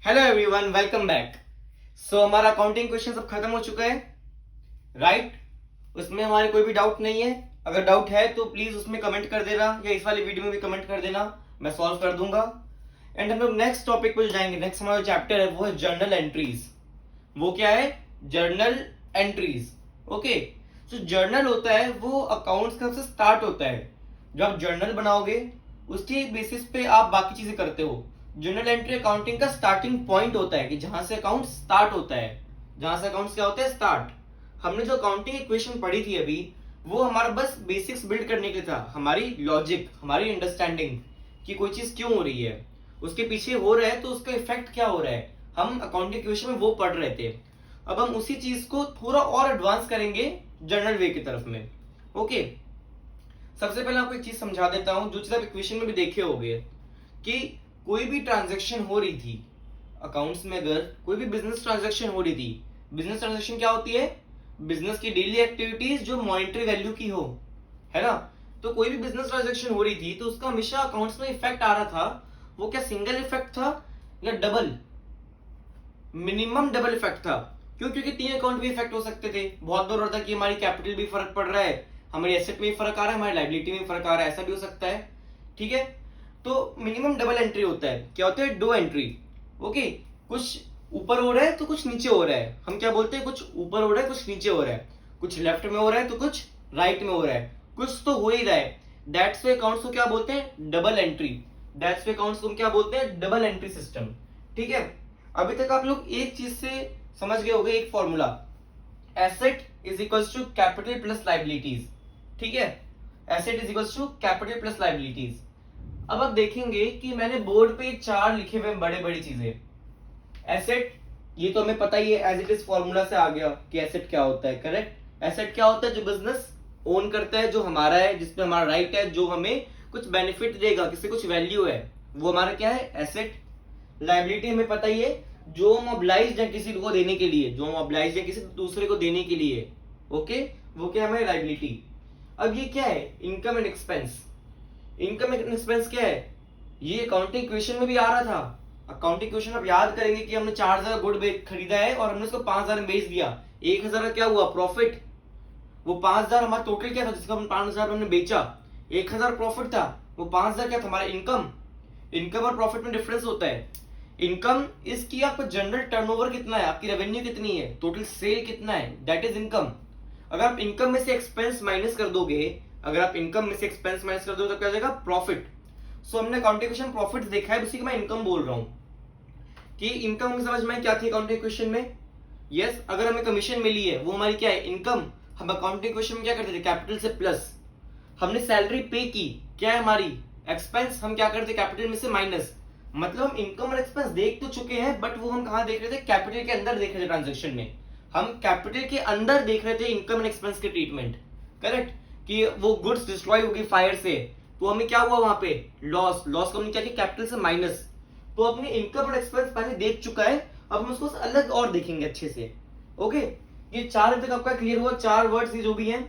Hello everyone, welcome back. So हमारा accounting question सब खत्म हो चुका है, राइट? उसमें हमारे कोई भी डाउट नहीं है। अगर डाउट है तो प्लीज उसमें कमेंट कर देना या इस वाली वीडियो में भी कमेंट कर देना, मैं सॉल्व कर दूंगा। एंड हम लोग नेक्स्ट टॉपिक पे जाएंगे। नेक्स्ट हमारा चैप्टर है वो है जर्नल एंट्रीज। वो क्या है? Journal entries. ओके, सो जर्नल होता है वो अकाउंट्स का से स्टार्ट होता है। जब आप जर्नल बनाओगे उसके बेसिस पे आप बाकी चीजें करते हो। जर्नल एंट्री अकाउंटिंग का स्टार्टिंग पॉइंट होता है कि जहां से अकाउंट स्टार्ट होता है। जहां से अकाउंट्स क्या होता है? स्टार्ट। हमने जो अकाउंटिंग इक्वेशन पढ़ी थी अभी, वो हमारा बस बेसिक्स बिल्ड करने के लिए था। हमारी लॉजिक, हमारी अंडरस्टैंडिंग कि कोई चीज क्यों हो रही है, उसके पीछे हो रहा है तो उसका इफेक्ट क्या हो रहा है, हम अकाउंटिंग इक्वेशन में वो पढ़ रहे थे। अब हम उसी चीज को थोड़ा और एडवांस करेंगे जर्नल वे की तरफ में। ओके, सबसे पहले आपको एक चीज समझा देता हूं, जो चीज आप इक्वेशन में भी देखे होंगे कि कोई भी ट्रांजैक्शन हो रही थी अकाउंट्स में, अगर कोई भी बिजनेस ट्रांजैक्शन हो रही थी, बिजनेस ट्रांजैक्शन क्या होती है? बिजनेस की डेली एक्टिविटीज जो मॉनेटरी वैल्यू की हो, है ना? तो कोई भी बिजनेस ट्रांजैक्शन हो रही थी तो उसका हमेशा अकाउंट्स में इफेक्ट आ रहा था। वो क्या सिंगल इफेक्ट था या डबल? मिनिमम डबल इफेक्ट था। क्यों? क्योंकि तीन अकाउंट भी इफेक्ट हो सकते थे। बहुत बार होता है कि हमारी कैपिटल भी फर्क पड़ रहा है, हमारी एसेट में भी फर्क आ रहा है, हमारी लायबिलिटी में भी फर्क आ रहा है, ऐसा भी हो सकता है। ठीक है, तो मिनिमम डबल एंट्री होता है। क्या होता है? दो एंट्री। ओके, कुछ ऊपर हो रहा है तो कुछ नीचे हो रहा है। हम क्या बोलते हैं? कुछ ऊपर हो रहा है, कुछ नीचे हो रहा है, कुछ लेफ्ट में हो रहा है तो कुछ राइट में हो रहा है, कुछ तो हो ही रहा है। दैट्स व्हाई अकाउंट्स को क्या बोलते हैं? Double entry. That's why accounts को क्या बोलते हैं? Double entry system. ठीक है, अभी तक आप लोग एक चीज से समझ गए होंगे, एक formula, asset is equals to capital plus liabilities. ठीक है, asset is equals to capital plus liabilities. अब आप देखेंगे कि मैंने बोर्ड पे चार लिखे हुए बड़े बड़ी चीजें। एसेट, ये तो हमें पता ही है, एज इट इज फॉर्मूला से आ गया कि एसेट क्या होता है। करेक्ट, एसेट क्या होता है? जो बिजनेस ओन करता है, जो हमारा है, जिसपे हमारा राइट है, जो हमें कुछ बेनिफिट देगा, किसी कुछ वैल्यू है, वो हमारा क्या है? एसेट। लायबिलिटी हमें पता ही है, जो हम ऑब्लाइज्ड है किसी को देने के लिए, जो हम ऑब्लाइज्ड है किसी दूसरे को देने के लिए। ओके, वो क्या है? हमारी लायबिलिटी। अब ये क्या है? Income and expense. Income and expense क्या है? ये अकाउंटिंग इक्वेशन में भी आ रहा था। अकाउंटिंग इक्वेशन आप याद करेंगे कि हमने 4,000 गुड खरीदा है और हमने उसको 5,000 में बेच दिया। 1,000 का क्या हुआ? प्रॉफिट। वो 5,000 हमारा टोटल क्या था जिसका हम 5,000 हमने बेचा? 1,000 प्रॉफिट था। वो 5,000 क्या था? हमारा इनकम। इनकम और प्रॉफिट में डिफरेंस होता है। इनकम इसकी आपका जनरल टर्नओवर कितना है, आपकी रेवेन्यू कितनी है, टोटल सेल कितना है, दैट इज इनकम। अगर आप इनकम में से एक्सपेंस माइनस कर दोगे, अगर आप इनकम में से एक्सपेंस माइनस कर दोगे तो क्या हो जाएगा? प्रॉफिट। सो हमने अकाउंटिंग इक्वेशन प्रॉफिट देखा है, उसी को मैं इनकम बोल रहा हूं कि इनकम में समझ में क्या थी अकाउंटिंग इक्वेशन में? यस, अगर हमें कमीशन मिली है वो हमारी क्या है? इनकम। हम अकाउंटिंग इक्वेशन में क्या करते थे? कैपिटल से प्लस। हमने सैलरी पे की, क्या है हमारी? एक्सपेंस। हम क्या करते? कैपिटल में से माइनस। मतलब हम इनकम और एक्सपेंस देख तो चुके हैं, बट वो हम कहां देख रहे थे? कैपिटल के अंदर देख रहे थे। ट्रांजेक्शन में हम कैपिटल के अंदर देख रहे थे इनकम एंड एक्सपेंस के ट्रीटमेंट। करेक्ट, कि वो गुड्स डिस्ट्रॉय होगी फायर से, तो हमें क्या हुआ वहां पे? लॉस। लॉस को हमने क्या किया? कैपिटल से माइनस। तो अपने इनकम और एक्सपेंस पहले देख चुका है, अब हम उसको अलग और देखेंगे अच्छे से। ओके, ये चार तक आपका क्लियर हुआ? चार वर्ड्स ये जो भी हैं।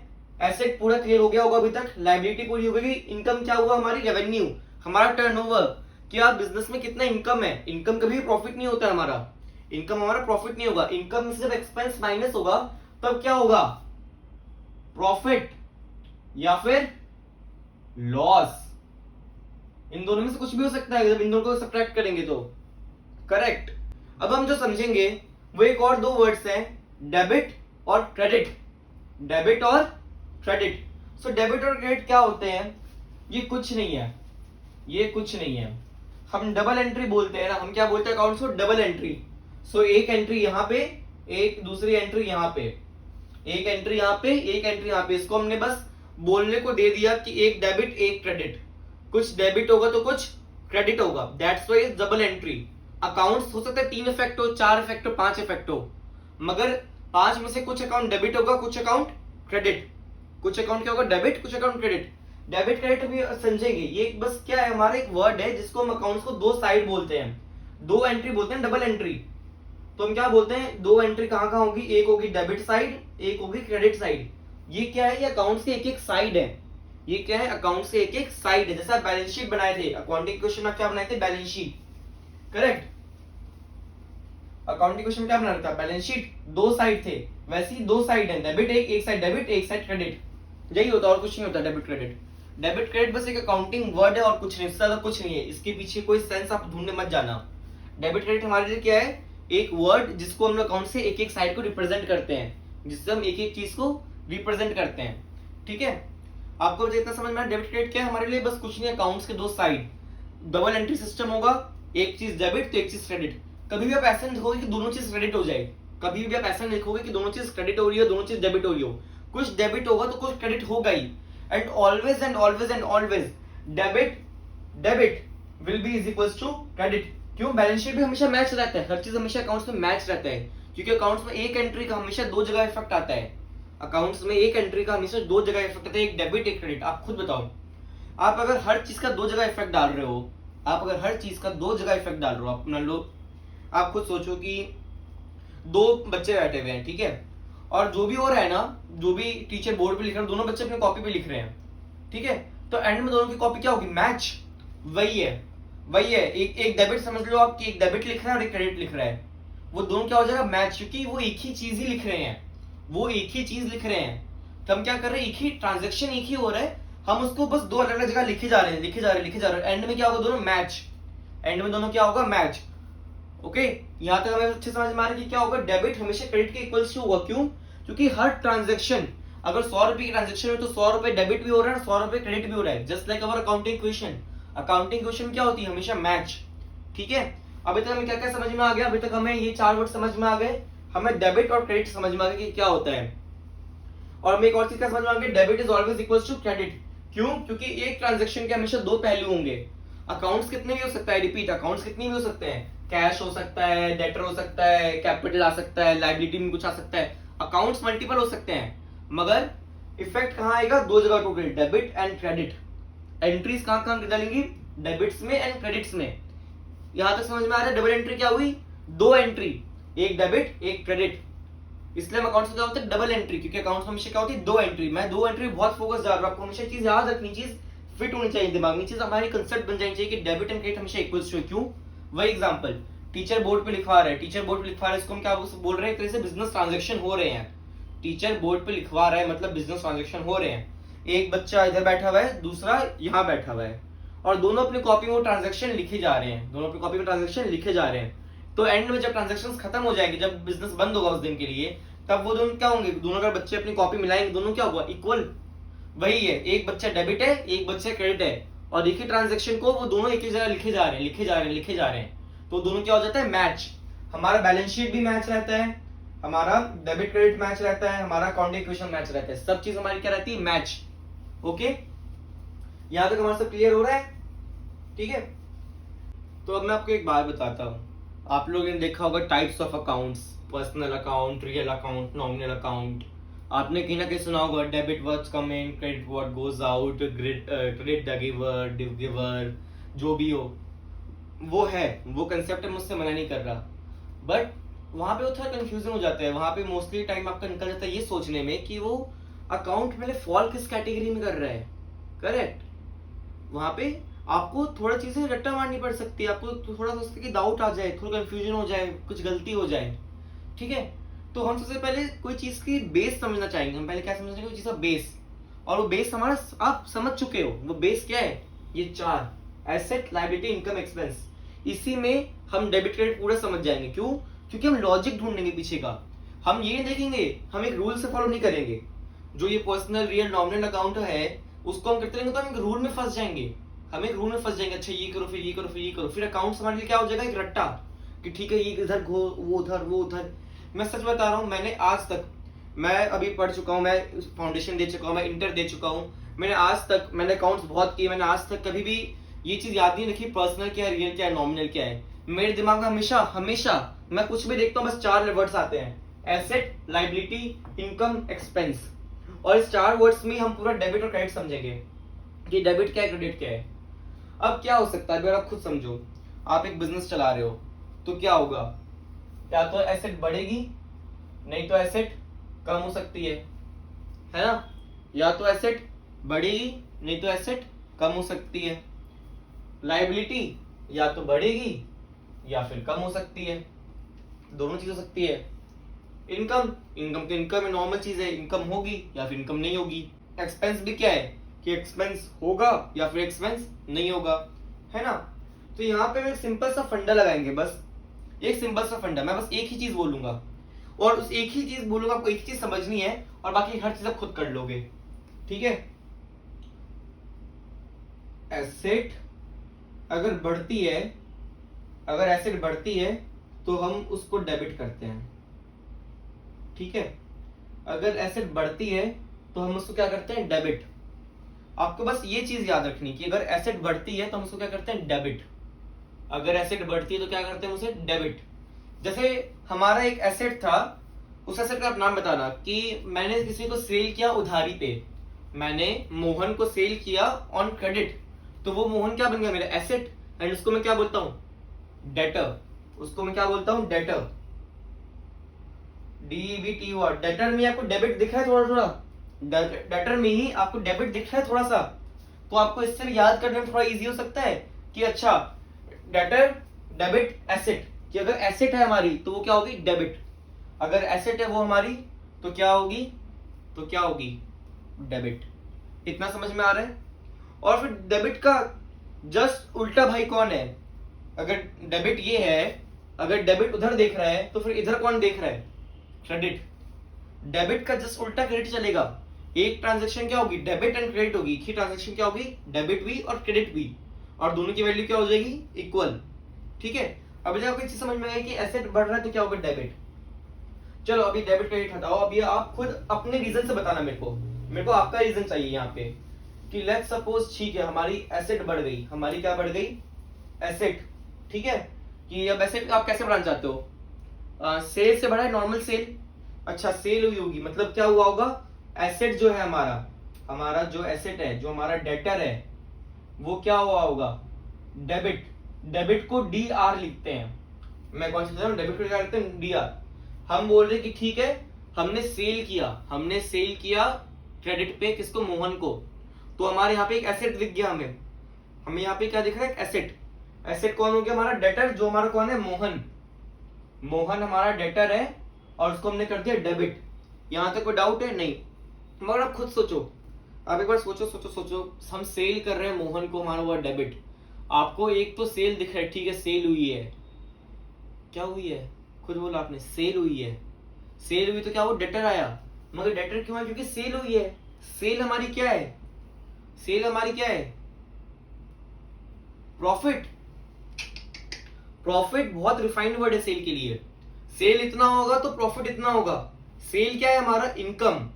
एसेट पूरा क्लियर हो गया होगा अभी तक, लायबिलिटी पूरी हो गई, इनकम क्या हुआ? हमारी रेवेन्यू, हमारा टर्नओवर, क्या बिजनेस में कितना इनकम है। इनकम कभी प्रॉफिट नहीं होता है हमारा, इनकम हमारा प्रॉफिट नहीं होगा। इनकम में से जब एक्सपेंस माइनस होगा तब क्या होगा? प्रॉफिट या फिर लॉस। इन दोनों में से कुछ भी हो सकता है जब इन दोनों को सब्ट्रैक्ट करेंगे तो। करेक्ट। अब हम जो समझेंगे वो एक और दो वर्ड्स हैं, डेबिट और क्रेडिट। डेबिट और क्रेडिट। सो डेबिट और क्रेडिट क्या होते हैं? ये कुछ नहीं है, ये कुछ नहीं है। हम डबल एंट्री बोलते हैं ना, हम क्या बोलते हैं अकाउंट्स को? Double entry. सो एक एंट्री यहाँ पे, एक दूसरी एंट्री यहाँ पे, एक एंट्री यहाँ पे, एक एंट्री यहाँ पे। इसको हमने बस बोलने को दे दिया कि एक डेबिट एक क्रेडिट। कुछ डेबिट होगा तो कुछ क्रेडिट होगा, that's why double entry. Accounts हो सकता है 3 इफेक्ट हो, 4 इफेक्ट हो, 5 इफेक्ट हो, मगर 5 में से कुछ अकाउंट डेबिट होगा, कुछ अकाउंट क्रेडिट। कुछ अकाउंट क्या होगा? डेबिट, कुछ अकाउंट क्रेडिट। डेबिट क्रेडिट भी समझेंगे, ये बस क्या है? हमारा एक वर्ड है जिसको हम अकाउंट्स को दो साइड बोलते हैं, दो एंट्री बोलते हैं, डबल एंट्री। तो हम क्या बोलते हैं? दो एंट्री कहां कहां होगी? एक होगी डेबिट साइड, एक होगी क्रेडिट साइड। ये क्या है? ये अकाउंट्स की एक एक साइड है। ये क्या है? अकाउंट्स के एक एक साइड है। जैसे आप बैलेंस शीट बनाए थे, अकाउंटिंग क्वेश्चन में क्या बनाए थे? Balance sheet. Correct. Accounting question क्या बनाना था, बैलेंस शीट दो साइड थे, वैसे ही दो साइड है, डेबिट एक साइड डेबिट एक साइड क्रेडिट, यही होता है और कुछ नहीं होता डेबिट क्रेडिट। डेबिट क्रेडिट बस एक अकाउंटिंग वर्ड है और कुछ नहीं, ज्यादा कुछ नहीं है, इसके पीछे कोई सेंस आप ढूंढने मत जाना। डेबिट क्रेडिट हमारे लिए क्या है, एक वर्ड जिसको हम लोग अकाउंट से एक एक साइड को रिप्रेजेंट करते हैं, जिससे हम एक एक चीज को रिप्रेजेंट करते हैं, ठीक है। आपको जितना समझ में आया डेबिट क्रेडिट क्या है हमारे लिए, बस कुछ नहीं, अकाउंट्स के दो साइड, डबल एंट्री सिस्टम होगा, एक चीज डेबिट तो एक चीज क्रेडिट। कभी भी आप ऐसा नहीं लिखोगे कि दोनों चीज क्रेडिट हो जाए, कभी भी आप ऐसा नहीं लिखोगे कि दोनों चीज क्रेडिट हो रही है दोनों चीज डेबिट हो रही हो, कुछ डेबिट होगा तो कुछ क्रेडिट होगा ही। And always and always and always debit will be is equals to credit. क्यों, बैलेंस शीट भी हमेशा मैच रहता है, हर चीज हमेशा अकाउंट्स में मैच रहता है, क्योंकि अकाउंट्स में एक एंट्री का हमेशा दो जगह इफेक्ट आता है, अकाउंट्स में एक एंट्री का हमेशा दो जगह इफेक्ट आता है, एक डेबिट एक क्रेडिट। आप खुद बताओ, आप अगर हर चीज का दो जगह इफेक्ट डाल रहे हो, आप अगर हर चीज का दो जगह इफेक्ट डाल रहे हो, अपना लो, आप खुद सोचो कि दो बच्चे बैठे हुए हैं, ठीक है, और जो भी हो रहा है ना, जो भी टीचर बोर्ड पे लिख रहे हैं, दोनों बच्चे अपने कॉपी पे लिख रहे हैं, ठीक है, तो एंड में दोनों की कॉपी क्या होगी, मैच। वही है, एक डेबिट समझ लो आप कि एक डेबिट लिख रहा है और एक क्रेडिट लिख रहा है, वो दोनों क्या हो जाएगा, मैच, क्योंकि वो एक ही चीज ही लिख रहे हैं, वो एक ही चीज लिख रहे हैं। तो हम क्या कर रहे हैं, एक ही ट्रांजेक्शन एक ही हो रहा है, हम उसको बस दो अलग अलग जगह लिखे जा रहे हैं, एंड में क्या होगा, दोनों मैच, एंड में दोनों क्या होगा, मैच। ओके, यहां तक हमें अच्छे समझ में आ रहा है कि क्या होगा, डेबिट हमेशा क्रेडिट के इक्वल्स टू होगा। क्यों, क्योंकि हर ट्रांजेक्शन, अगर 100 रुपए की ट्रांजेक्शन है तो 100 रुपए डेबिट भी हो रहा है, 100 रुपए क्रेडिट भी हो रहा है, just like our accounting question क्या होती है, हमेशा मैच, ठीक है। अभी तक हमें क्या क्या समझ में आ गया, अभी तक हमें ये चार वर्ड समझ में आ गए, हमें डेबिट और क्रेडिट समझ में आ गया कि क्या होता है, और हमें एक और चीज क्या समझ में आ गया, debit is always equals to credit. क्यों, क्योंकि एक ट्रांजेक्शन के हमेशा दो पहलू होंगे, अकाउंट्स कितने भी हो सकता है, रिपीट अकाउंट्स कितने भी हो सकते हैं, कैश हो सकता है, डेटर हो सकता है, कैपिटल आ सकता है, लायबिलिटी में कुछ आ सकता है, अकाउंट्स मल्टीपल हो सकते हैं, मगर इफेक्ट कहां आएगा, दो जगह total, debit and credit. Entries कहां कहां डालेंगी, डेबिट्स में एंड क्रेडिट्स में। यहां तक समझ में आ रहा है, डबल एंट्री क्या हुई, दो एंट्री, एक डेबिट एक क्रेडिट, इसलिए हम अकाउंट्स में क्या होता है, डबल एंट्री, क्योंकि अकाउंट्स में हमेशा क्या होती है, दो एंट्री। मैं दो एंट्री बहुत फोकस जा रहा हूं, आपको हमेशा चीज याद रखनी, चीज फिट होनी चाहिए दिमाग में, चीज हमारी कंसेप्ट बन जानी चाहिए कि डेबिट एंड क्रेडिट हमेशा इक्वल्स टू। क्यों, वही एग्जांपल, टीचर बोर्ड पे लिखवा रहा है, इसको हम क्या बोल रहे हैं, एक तरह से बिजनेस ट्रांजैक्शन हो रहे हैं, टीचर बोर्ड पे लिखवा रहा है मतलब बिजनेस ट्रांजैक्शन हो रहे हैं, एक बच्चा इधर बैठा हुआ है, दूसरा यहाँ बैठा हुआ है, और दोनों अपनी कॉपी में ट्रांजैक्शन लिखे जा रहे हैं, तो एंड में जब ट्रांजैक्शन खत्म हो जाएंगे, जब बिजनेस बंद होगा उस दिन के लिए, तब वो दोनों क्या होंगे, दोनों अगर बच्चे अपनी कॉपी मिलाएंगे, दोनों क्या होगा, इक्वल। वही है, एक बच्चा डेबिट है एक बच्चा क्रेडिट है, और एक ही ट्रांजैक्शन को वो दोनों एक ही जगह लिखे जा रहे हैं, तो दोनों क्या हो जाता है, मैच। हमारा बैलेंस शीट भी मैच रहता है, हमारा डेबिट क्रेडिट मैच रहता है, हमारा अकाउंटिंग इक्वेशन मैच रहता है, सब चीज हमारी क्या रहती है, मैच। ओके, यहां तक हमारा सब क्लियर हो रहा है, ठीक है। तो अब मैं आपको एक बात बताता हूँ, आप लोगों ने देखा होगा types of accounts, personal account, real account, nominal account, आपने कहीं ना कहीं सुना होगा, debit what's come in, credit what goes out, credit the giver, जो भी हो वो है, वो कंसेप्ट है, मुझसे मना नहीं कर रहा, बट वहां पे वो थोड़ा कंफ्यूजन हो जाता है, वहां पे मोस्टली टाइम आपका निकल जाता है ये सोचने में कि वो अकाउंट मेरे फॉल किस कैटेगरी में कर रहा है, करेक्ट। वहां पे आपको थोड़ा चीजें रट्टा मारनी पड़ सकती है, आपको थोड़ा सा उसके डाउट आ जाए, थोड़ा कंफ्यूजन हो जाए, कुछ गलती हो जाए, ठीक है। तो हम सबसे पहले कोई चीज की बेस समझना चाहेंगे, हम पहले क्या समझेंगे, कोई चीज का बेस, और वो बेस हमारा आप समझ चुके हो, वो बेस क्या है, ये चार, एसेट, लायबिलिटी, इनकम, एक्सपेंस, इसी में हम डेबिट क्रेडिट पूरा समझ जाएंगे। क्यों, क्योंकि हम लॉजिक ढूंढेंगे पीछे का, हम ये देखेंगे, हम एक रूल से फॉलो नहीं करेंगे, जो ये पर्सनल, रियल, नॉमिनल अकाउंट है उसको हम करते रहेंगे तो हम एक रूल में फंस जाएंगे, अच्छा ये करो फिर ये करो फिर ये करो, फिर अकाउंट्स हमारे लिए क्या हो जाएगा, एक रट्टा, कि ठीक है ये इधर घो, वो उधर। मैं सच बता रहा हूँ, मैंने आज तक, मैं अभी पढ़ चुका हूँ, मैं फाउंडेशन दे चुका हूँ, मैं इंटर दे चुका हूँ, मैंने अकाउंट्स बहुत किए, मैंने आज तक कभी भी ये चीज याद नहीं रखी पर्सनल क्या है, रियल क्या है, नॉमिनल क्या है। मेरे दिमाग में हमेशा मैं कुछ भी देखता हूँ बस चार वर्ड्स आते हैं, एसेट, लायबिलिटी, इनकम, एक्सपेंस, और इस चार वर्ड्स में हम पूरा डेबिट और क्रेडिट समझेंगे कि डेबिट क्या है, क्रेडिट क्या है। अब क्या हो सकता है, अगर आप खुद समझो, आप एक बिजनेस चला रहे हो तो क्या होगा, या तो एसेट बढ़ेगी नहीं तो एसेट कम हो सकती है ना, या तो एसेट बढ़ेगी नहीं तो एसेट कम हो सकती है, लायबिलिटी या तो बढ़ेगी या फिर कम हो सकती है, दोनों चीज हो सकती है। इनकम, इनकम तो इनकम है, नॉर्मल चीज है, इनकम होगी या फिर इनकम नहीं होगी। एक्सपेंस भी क्या है कि एक्सपेंस होगा या फिर एक्सपेंस नहीं होगा, है ना। तो यहाँ पे मैं सिंपल सा फंडा लगाएंगे, बस एक सिंपल सा फंडा, मैं बस एक ही चीज बोलूंगा और उस एक ही चीज बोलूंगा, आपको एक चीज समझनी है और बाकी हर चीज आप खुद कर लोगे, ठीक है। एसेट अगर बढ़ती है, अगर एसेट बढ़ती है तो हम उसको डेबिट करते हैं, ठीक है। अगर एसेट बढ़ती है तो हम उसको क्या करते हैं, डेबिट। आपको बस ये चीज याद रखनी कि अगर एसेट बढ़ती है तो हम उसको क्या करते हैं, डेबिट। अगर एसेट बढ़ती है तो क्या करते हैं उसे, डेबिट। जैसे हमारा एक एसेट था, उस एसेट का आप नाम बताना कि मैंने किसी को सेल किया उधारी पे, मैंने मोहन को सेल किया ऑन क्रेडिट, तो वो मोहन क्या बन गया, मेरा एसेट। एंड उसको मैं क्या बोलता हूं, डेटर। उसको मैं क्या बोलता हूं, डेटर, DEBTOR। डेटर में आपको डेबिट दिख रहा है थोड़ा थोड़ा, डेटर में ही आपको डेबिट दिख रहा है थोड़ा सा, तो आपको इससे याद करने में थोड़ा इजी हो सकता है कि अच्छा डेटर डेबिट एसेट, कि अगर एसेट है हमारी तो वो क्या होगी, डेबिट। अगर एसेट है वो हमारी तो क्या होगी, तो क्या होगी, डेबिट। इतना समझ में आ रहा है। और फिर डेबिट का जस्ट उल्टा भाई कौन है, अगर डेबिट ये है, अगर डेबिट उधर देख रहा है तो फिर इधर कौन देख रहा है, क्रेडिट। डेबिट का जस्ट उल्टा क्रेडिट चलेगा। एक ट्रांजैक्शन क्या होगी, डेबिट एंड क्रेडिट होगी, एक ही ट्रांजैक्शन क्या होगी, डेबिट भी और क्रेडिट भी, और दोनों की वैल्यू क्या हो जाएगी, इक्वल, ठीक है। अब जब आपको चीज समझ में आई कि एसेट बढ़ रहा है तो क्या होगा, डेबिट। चलो अभी डेबिट क्रेडिट हटाओ, अभी आप खुद अपने रीजन से बताना मेरे को आपका रीजन चाहिए यहाँ पे कि लेट्स सपोज, ठीक है, हमारी एसेट बढ़ गई, हमारी क्या बढ़ गई, एसेट, ठीक है। कि अब एसेट आप कैसे बढ़ाना चाहते हो, सेल से बढ़ा है, नॉर्मल सेल। अच्छा सेल हुई होगी, मतलब क्या हुआ होगा, एसेट जो है हमारा, हमारा जो एसेट है, जो हमारा डेटर है, वो क्या हुआ होगा, डेबिट। डेबिट को DR लिखते हैं, मैं कौन सा डेबिट को क्या लिखते हैं, DR। हम बोल रहे कि ठीक है, हमने सेल किया क्रेडिट पे, किसको, मोहन को, तो हमारे यहाँ पे एक एसेट दिख गया, हमें यहाँ पे क्या दिख रहा है, एसेट। एसेट कौन हो गया, हमारा डेटर, जो हमारा कौन है, मोहन हमारा डेटर है और उसको हमने कर दिया डेबिट। यहां तक कोई डाउट है, नहीं। मगर आप खुद सोचो, आप एक बार सोचो, हम सेल कर रहे हैं मोहन को, हमारा हुआ डेबिट। आपको एक तो सेल दिख रहा है, ठीक है, सेल हुई है, क्या हुई है, खुद बोला आपने, सेल हुई है। सेल हुई तो क्या वो डेटर आया, मगर डेटर क्यों आया, क्योंकि सेल हुई है। सेल हमारी क्या है, सेल हमारी क्या है, प्रॉफिट। प्रॉफिट बहुत रिफाइंड वर्ड है सेल के लिए। सेल इतना होगा तो प्रॉफिट इतना होगा। सेल क्या है हमारा, इनकम।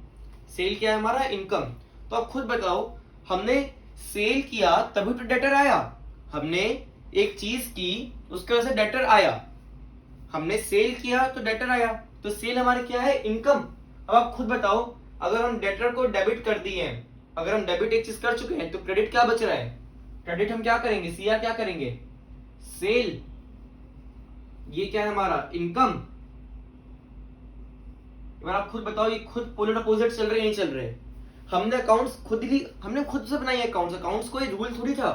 सेल क्या है हमारा, इनकम। तो आप खुद बताओ, हमने सेल किया तभी तो डेटर आया, हमने एक चीज की उसके वजह से डेटर आया, हमने सेल किया तो डेटर आया, तो सेल हमारे क्या है, इनकम। अब आप खुद बताओ, अगर हम डेटर को डेबिट कर दिए हैं, अगर हम डेबिट एक चीज कर चुके हैं तो क्रेडिट क्या बच रहा है, क्रेडिट हम क्या करेंगे, CR क्या करेंगे, सेल। ये क्या है हमारा, इनकम। आप खुद बताओ, ये खुद पोलर अपोजिट चल रहे नहीं चल रहे। हमने अकाउंट्स हमने खुद से बनाई अकाउंट्स कोई रूल थोड़ी था,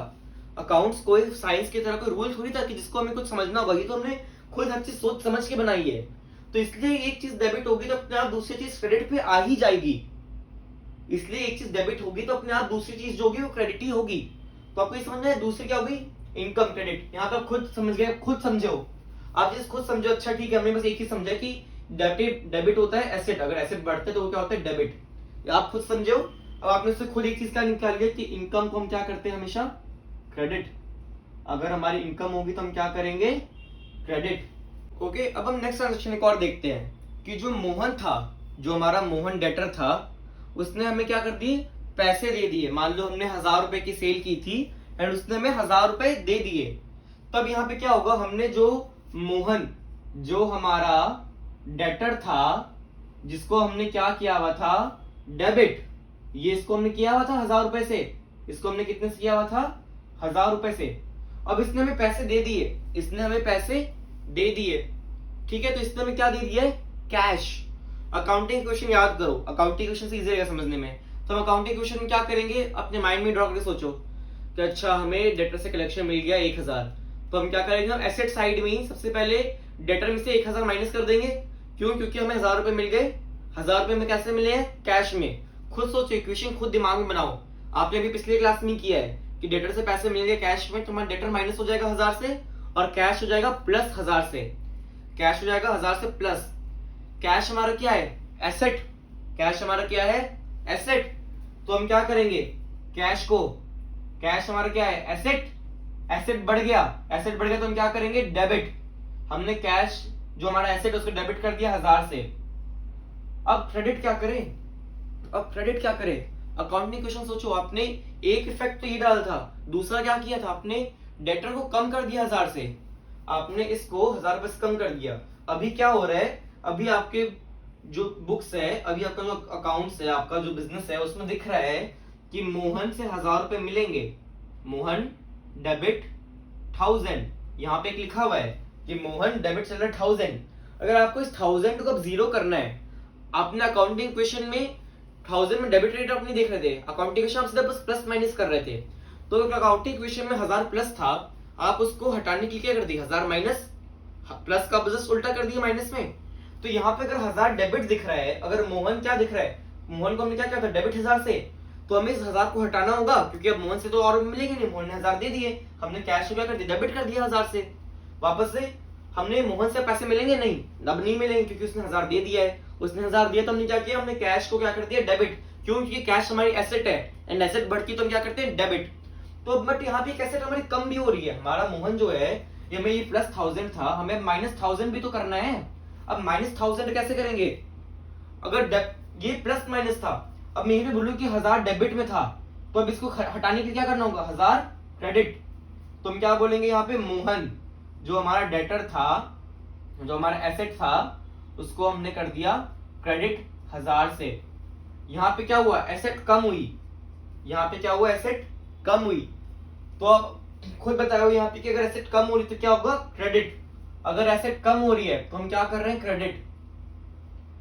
अकाउंट्स कोई साइंस की तरह कोई रूल थोड़ी था कि जिसको हमें कुछ समझना होगा, ये तो हमने खुद हर चीज सोच समझ के बनाई है। तो इसलिए एक चीज डेबिट होगी तो अपने आप दूसरी चीज क्रेडिट पे आ ही जाएगी। इसलिए एक चीज डेबिट होगी तो अपने आप दूसरी चीज जो होगी वो क्रेडिट ही होगी। तो आपको ये समझना है, दूसरी क्या होगी, इनकम, क्रेडिट। यहाँ पे आप खुद समझ गए, खुद समझो, आप जिस खुद समझो, अच्छा ठीक है, हमने बस एक ही समझा कि डेबिट होता है एसेट, अगर एसेट बढ़ता है तो वो क्या होता है, डेबिट। आप खुद समझो। अब आपने उससे खुद एक चीज का निकाल लिया कि इनकम को हम क्या करते हैं, हमेशा क्रेडिट। अगर हमारी इनकम होगी तो हम क्या करेंगे, क्रेडिट। ओके, अब हम नेक्स्ट ट्रांजेक्शन एक और देखते हैं कि जो मोहन था, जो हमारा मोहन डेटर था, उसने हमें क्या कर दिए, पैसे दे दिए। मान लो हमने 1000 रुपए की सेल की थी एंड उसने हमें 1000 रुपए दे दिए। तब यहाँ पे क्या होगा, हमने जो मोहन, जो हमारा डेटर था, जिसको हमने क्या किया हुआ था, डेबिट, ये इसको हमने किया हुआ था 1000 रुपए से, इसको हमने कितने से किया हुआ था, 1000 रुपए से। अब इसने हमें पैसे दे दिए, इसने हमें पैसे दे दिए, ठीक है। तो इसने हमें क्या दे दिया है, कैश। अकाउंटिंग क्वेश्चन याद करो, अकाउंटिंग क्वेश्चन से इजी रहेगा समझने में। तो हम अकाउंटिंग क्वेश्चन में क्या करेंगे, अपने माइंड में ड्रॉ करके सोचो कि अच्छा हमें डेटर से कलेक्शन मिल गया 1000, तो हम क्या करेंगे, हम एसेट साइड में ही सबसे पहले डेटर में से 1000 माइनस कर देंगे। क्यों? क्योंकि हमें 1000 रुपए मिल गए। 1000 रुपए में कैसे मिले हैं? कैश में। खुद सोचो, इक्वेशन खुद दिमाग में बनाओ। आपने अभी पिछले क्लास में किया है कि डेटर से पैसे मिल गए कैश में, तुम्हारा डेटर माइनस हो जाएगा 1000 से और कैश हो जाएगा प्लस 1000 से। कैश हो जाएगा 1000 से प्लस। कैश हमारा क्या है? एसेट। कैश हमारा क्या है? एसेट। तो हम क्या करेंगे? कैश हमारा क्या है? एसेट। एसेट बढ़ गया। एसेट बढ़ गया तो हम क्या करेंगे? डेबिट। हमने कैश जो हमारा एसेट उसको डेबिट कर दिया 1000 से। अब क्रेडिट क्या करें? अकाउंटिंग क्वेश्चन सोचो, आपने एक इफेक्ट तो ये डाला था, दूसरा क्या किया था? आपने डेटर को कम कर दिया 1000 से। आपने इसको 1000 रुपए से कम कर दिया। अभी क्या हो रहा है? अभी आपके जो बुक्स है, अभी आपका जो अकाउंट्स है, आपका जो बिजनेस है, उसमें दिख रहा है कि मोहन से 1000 रुपए मिलेंगे। मोहन डेबिट 1000। यहाँ पे एक लिखा हुआ है कि मोहन डेबिट चल रहा है 1000। अगर आपको इस 1000 को अब जीरो करना है, आपने अकाउंटिंग क्वेश्चन में 1000 में डेबिट रेट आप नहीं देख रहे थे, अकाउंटिंग क्वेश्चन आप सीधा बस प्लस माइनस कर रहे थे। तो अकाउंटिंग क्वेश्चन में 1000 प्लस था, आप उसको हटाने के लिए क्या कर दिए? 1000 माइनस। प्लस का बजट उल्टा कर दिया माइनस में। तो यहाँ पे अगर 1000 डेबिट दिख रहा है, अगर मोहन क्या दिख रहा है? मोहन को हमने क्या किया था? डेबिट 1000 से। तो हमें इस 1000 को हटाना होगा, क्योंकि अब मोहन से तो और मिलेंगे नहीं। मोहन ने 1000 दे दिए, हमने कैश को क्या कर दिया? डेबिट कर दिया 1000 से। वापस से हमने मोहन से पैसे मिलेंगे नहीं, अब नहीं मिलेंगे क्योंकि उसने 1000 दे दिया है। उसने 1000 दिया तो हमने क्या किया? हमने कैश को क्या कर दिया? डेबिट। क्यों? क्योंकि कैश हमारी एसेट है एंड एसेट बढ़ती तो हम क्या करते हैं? डेबिट। तो बट यहाँ पे एसेट हमारी कम भी हो रही है। हमारा मोहन जो है, ये हमें ये प्लस 1000 था, हमें माइनस 1000 भी तो करना है। अब माइनस 1000 कैसे करेंगे? अगर ये प्लस माइनस था, अब मैं यही बोलूं कि 1000 डेबिट में था, तो अब इसको हटाने के लिए क्या करना होगा? 1000 क्रेडिट। तो हम क्या बोलेंगे यहाँ पे? मोहन जो हमारा डेटर था, जो हमारा एसेट था, उसको हमने कर दिया क्रेडिट 1000 से। यहाँ पे क्या हुआ? एसेट कम हुई। यहाँ पे क्या हुआ? एसेट कम हुई। तो अब खुद बताओ यहाँ पे कि अगर एसेट कम हो रही तो क्या होगा? क्रेडिट। अगर एसेट कम हो रही है तो हम क्या कर रहे हैं? क्रेडिट।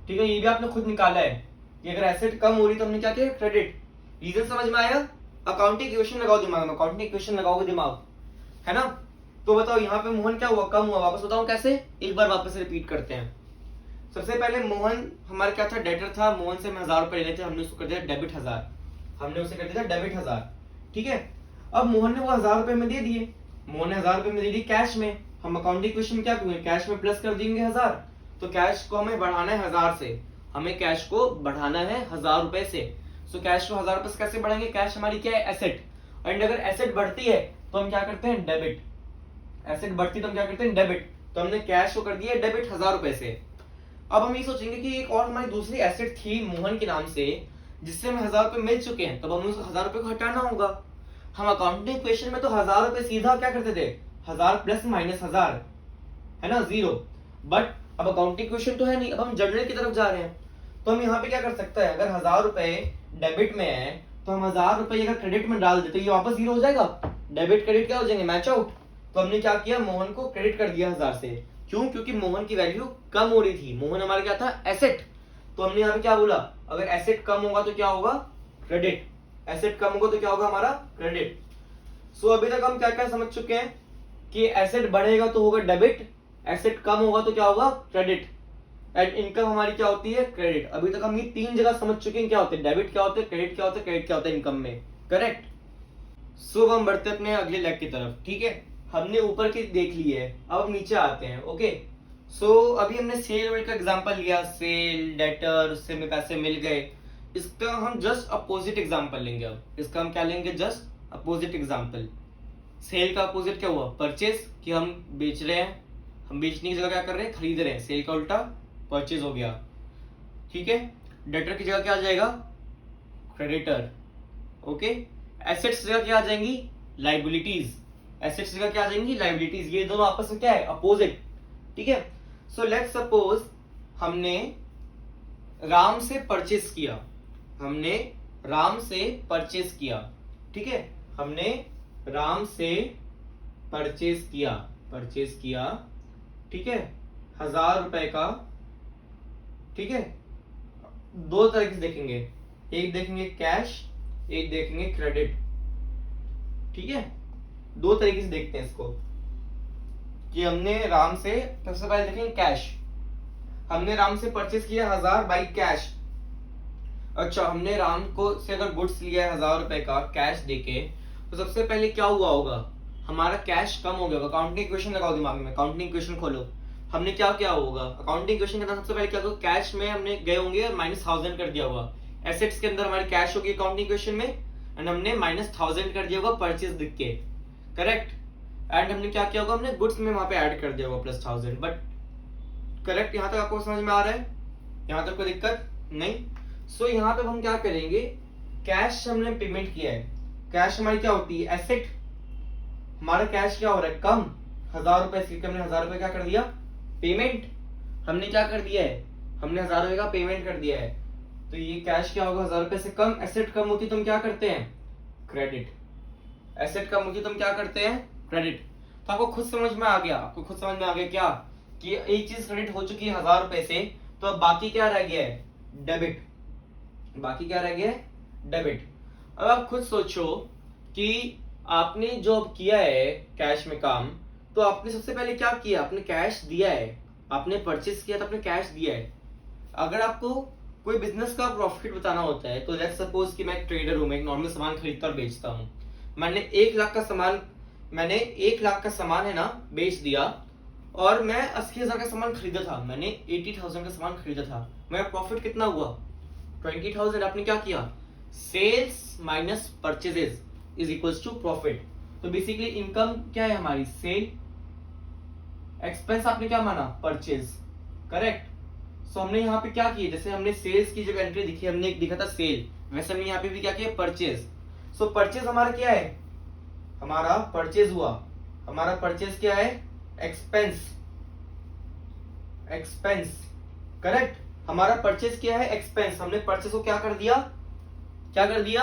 ठीक है, ये भी आपने खुद निकाला है कि अगर एसेट कम हो रही तो हमने क्या किया? क्रेडिट। रीजन समझ में आया? अकाउंटिंग इक्वेशन लगाओ दिमाग में, अकाउंटिंग इक्वेशन लगाओगे दिमाग, है ना? तो बताओ यहाँ पे मोहन क्या हुआ? कम हुआ। वापस बताओ कैसे? एक बार वापस रिपीट करते हैं। सबसे पहले मोहन हमारा क्या था? डेटर था। मोहन से हम 1000 रुपए लेते थे, हमने उसको कर दिया डेबिट 1000। हमने उसे कर दिया डेबिट 1000। ठीक है, अब मोहन ने वो 1000 रुपए में दे दिए। मोहन ने 1000 रुपए में दे दिए कैश में। हम अकाउंटिंग क्वेश्चन में क्या करेंगे? कैश में प्लस कर देंगे 1000। तो कैश को हमें बढ़ाना है 1000 से। हमें कैश को बढ़ाना है 1000 रुपए से। सो कैश को 1000 रुपए से कैसे बढ़ाएंगे? कैश हमारी क्या है? एसेट। एंड अगर एसेट बढ़ती है तो हम क्या करते हैं? डेबिट। एसेट बढ़ती तो हम क्या करते हैं? डेबिट। तो हमने कैश को कर दिया डेबिट 1000 रुपए से। अब हम ये सोचेंगे कि एक और हमारी दूसरी एसेट थी मोहन के नाम से, जिससे हमें 1000 रुपए मिल चुके हैं, तब हमें उस 1000 रुपए को हटाना होगा। हम अकाउंटिंग क्वेश्चन में तो 1000 रुपए सीधा क्या करते थे? 1000 प्लस माइनस 1000, है ना? 0। बट अब अकाउंटिंग क्वेश्चन तो है नहीं, अब हम जर्नल की तरफ जा रहे हैं। तो हम यहाँ पे क्या कर सकते हैं? अगर 1000 रुपए डेबिट में है तो हम 1000 रुपए अगर क्रेडिट में डाल देते, ये वापस 0 हो जाएगा। डेबिट क्रेडिट क्या हो जाएंगे? Match out. तो हमने क्या किया? मोहन को क्रेडिट कर दिया 1000 से। क्यों? क्योंकि मोहन की वैल्यू कम हो रही थी। मोहन हमारा क्या था? एसेट। तो हमने यहाँ पे क्या बोला? अगर एसेट कम होगा तो क्या होगा? क्रेडिट। एसेट कम होगा तो क्या होगा? हमारा क्रेडिट। सो अभी तक हम क्या क्या समझ चुके हैं कि एसेट बढ़ेगा तो होगा डेबिट, एसेट कम होगा तो क्या होगा? क्रेडिट। एंड इनकम हमारी क्या होती है? क्रेडिट। अभी तक हम ये 3 जगह समझ चुके हैं क्या होते हैं? डेबिट क्या होते हैं, क्रेडिट क्या होता है, क्रेडिट क्या होता है इनकम में। करेक्ट। सो हम बढ़ते अपने अगले लेग की तरफ। ठीक है, हमने ऊपर की देख ली है, अब हम नीचे आते हैं। ओके, सो अभी हमने सेल वेल का एग्जांपल लिया, सेल, डेटर, उससे हमें पैसे मिल गए। इसका हम जस्ट अपोजिट एग्जांपल लेंगे। अब इसका हम क्या लेंगे? Just opposite example. सेल का अपोजिट क्या हुआ? परचेज, कि हम बेच रहे हैं, हम बेचने की जगह क्या कर रहे हैं? खरीद रहे हैं। सेल का उल्टा परचेज हो गया। ठीक है, डेटर की जगह क्या आ जाएगा? क्रेडिटर। ओके, एसेट्स जगह क्या आ जाएंगी? लाइबिलिटीज। एसेट्स जगह क्या आ जाएंगी? लाइबिलिटीज। ये दोनों आपस में क्या है? अपोजिट। ठीक है, सो लेट्स सपोज हमने राम से परचेज किया। हमने राम से परचेज किया। ठीक है, हमने राम से परचेज किया। ठीक है, 1000 रुपए का। ठीक है, 2 तरीके से देखेंगे, एक देखेंगे कैश, एक देखेंगे क्रेडिट। ठीक है, 2 तरीके से देखते हैं इसको। कि हमने राम से, सबसे पहले देखेंगे कैश, हमने राम से परचेस किया 1000 बाई कैश। अच्छा, हमने राम को से अगर गुड्स लिया है 1000 रुपए का कैश देके, तो सबसे पहले क्या हुआ होगा, हमारा कैश कम हो गया होगा। अकाउंटिंग इक्वेशन लगाओ दिमाग में, अकाउंटिंग इक्वेशन खोलो, हमने क्या क्या होगा अकाउंटिंग इक्वेशन के अंदर, सबसे पहले क्या होगा, कैश में हमने गए होंगे -1000 कर दिया होगा, एसेट्स के अंदर हमारी कैश होगी अकाउंटिंग इक्वेशन में, एंड हमने -1000 कर दिया होगा परचेज दिख के, करेक्ट। एंड हमने क्या किया होगा, हमने गुड्स में वहां पे ऐड कर दिया होगा +1000, बट करेक्ट। यहाँ तक आपको समझ में आ रहा है, यहाँ तक कोई दिक्कत नहीं। सो यहाँ पे हम क्या करेंगे, कैश हमने पेमेंट किया है, कैश हमारी क्या होती है, एसेट। हमारा कैश क्या हो रहा है, कम, 1000 रुपए, इसलिए हमने 1000 रुपए क्या कर दिया, पेमेंट। हमने क्या कर दिया है, हमने 1000 रुपए का पेमेंट कर दिया है, तो ये कैश क्या होगा, 1000 रुपए से कम। एसेट कम होती तो हम क्या करते हैं, क्रेडिट। एसेट कम होती तो हम क्या करते हैं, क्रेडिट। तो आपको खुद समझ में आ गया, आपको खुद समझ में आ गया क्या, कि एक चीज क्रेडिट हो चुकी है 1000 रुपए से, तो अब बाकी क्या रह गया है, डेबिट। बाकी क्या रह गया है, डेबिट। अब आप खुद सोचो कि आपने जो किया है कैश में काम, तो आपने सबसे पहले क्या किया, आपने कैश दिया है, आपने परचेस किया तो आपने कैश दिया है। अगर आपको कोई बिजनेस का प्रॉफिट बताना होता है, तो लेट्स सपोज कि मैं एक ट्रेडर हूं, मैं एक नॉर्मल सामान खरीदता और बेचता हूं, मैंने 1 लाख का सामान है ना बेच दिया, और मैं 80,000 का सामान खरीदा था, मैंने 80,000 का सामान खरीदा था, मेरा प्रॉफिट कितना हुआ, 20,000। आपने क्या किया, sales minus purchases is equals to profit. तो बेसिकली इनकम क्या है हमारी, सेल, एक्सपेंस आपने क्या माना, परचेज, करेक्ट। सो हमने यहाँ पे क्या किया, जैसे हमने सेल्स की जब एंट्री दिखी, हमने दिखा था सेल, वैसे हमने यहाँ पे भी क्या किया, परचेज। सो परचेज हमारा क्या है, हमारा परचेज हुआ, हमारा परचेज क्या है, एक्सपेंस, एक्सपेंस, करेक्ट। हमारा परचेज क्या है, एक्सपेंस। हमने परचेज को क्या कर दिया, क्या कर दिया,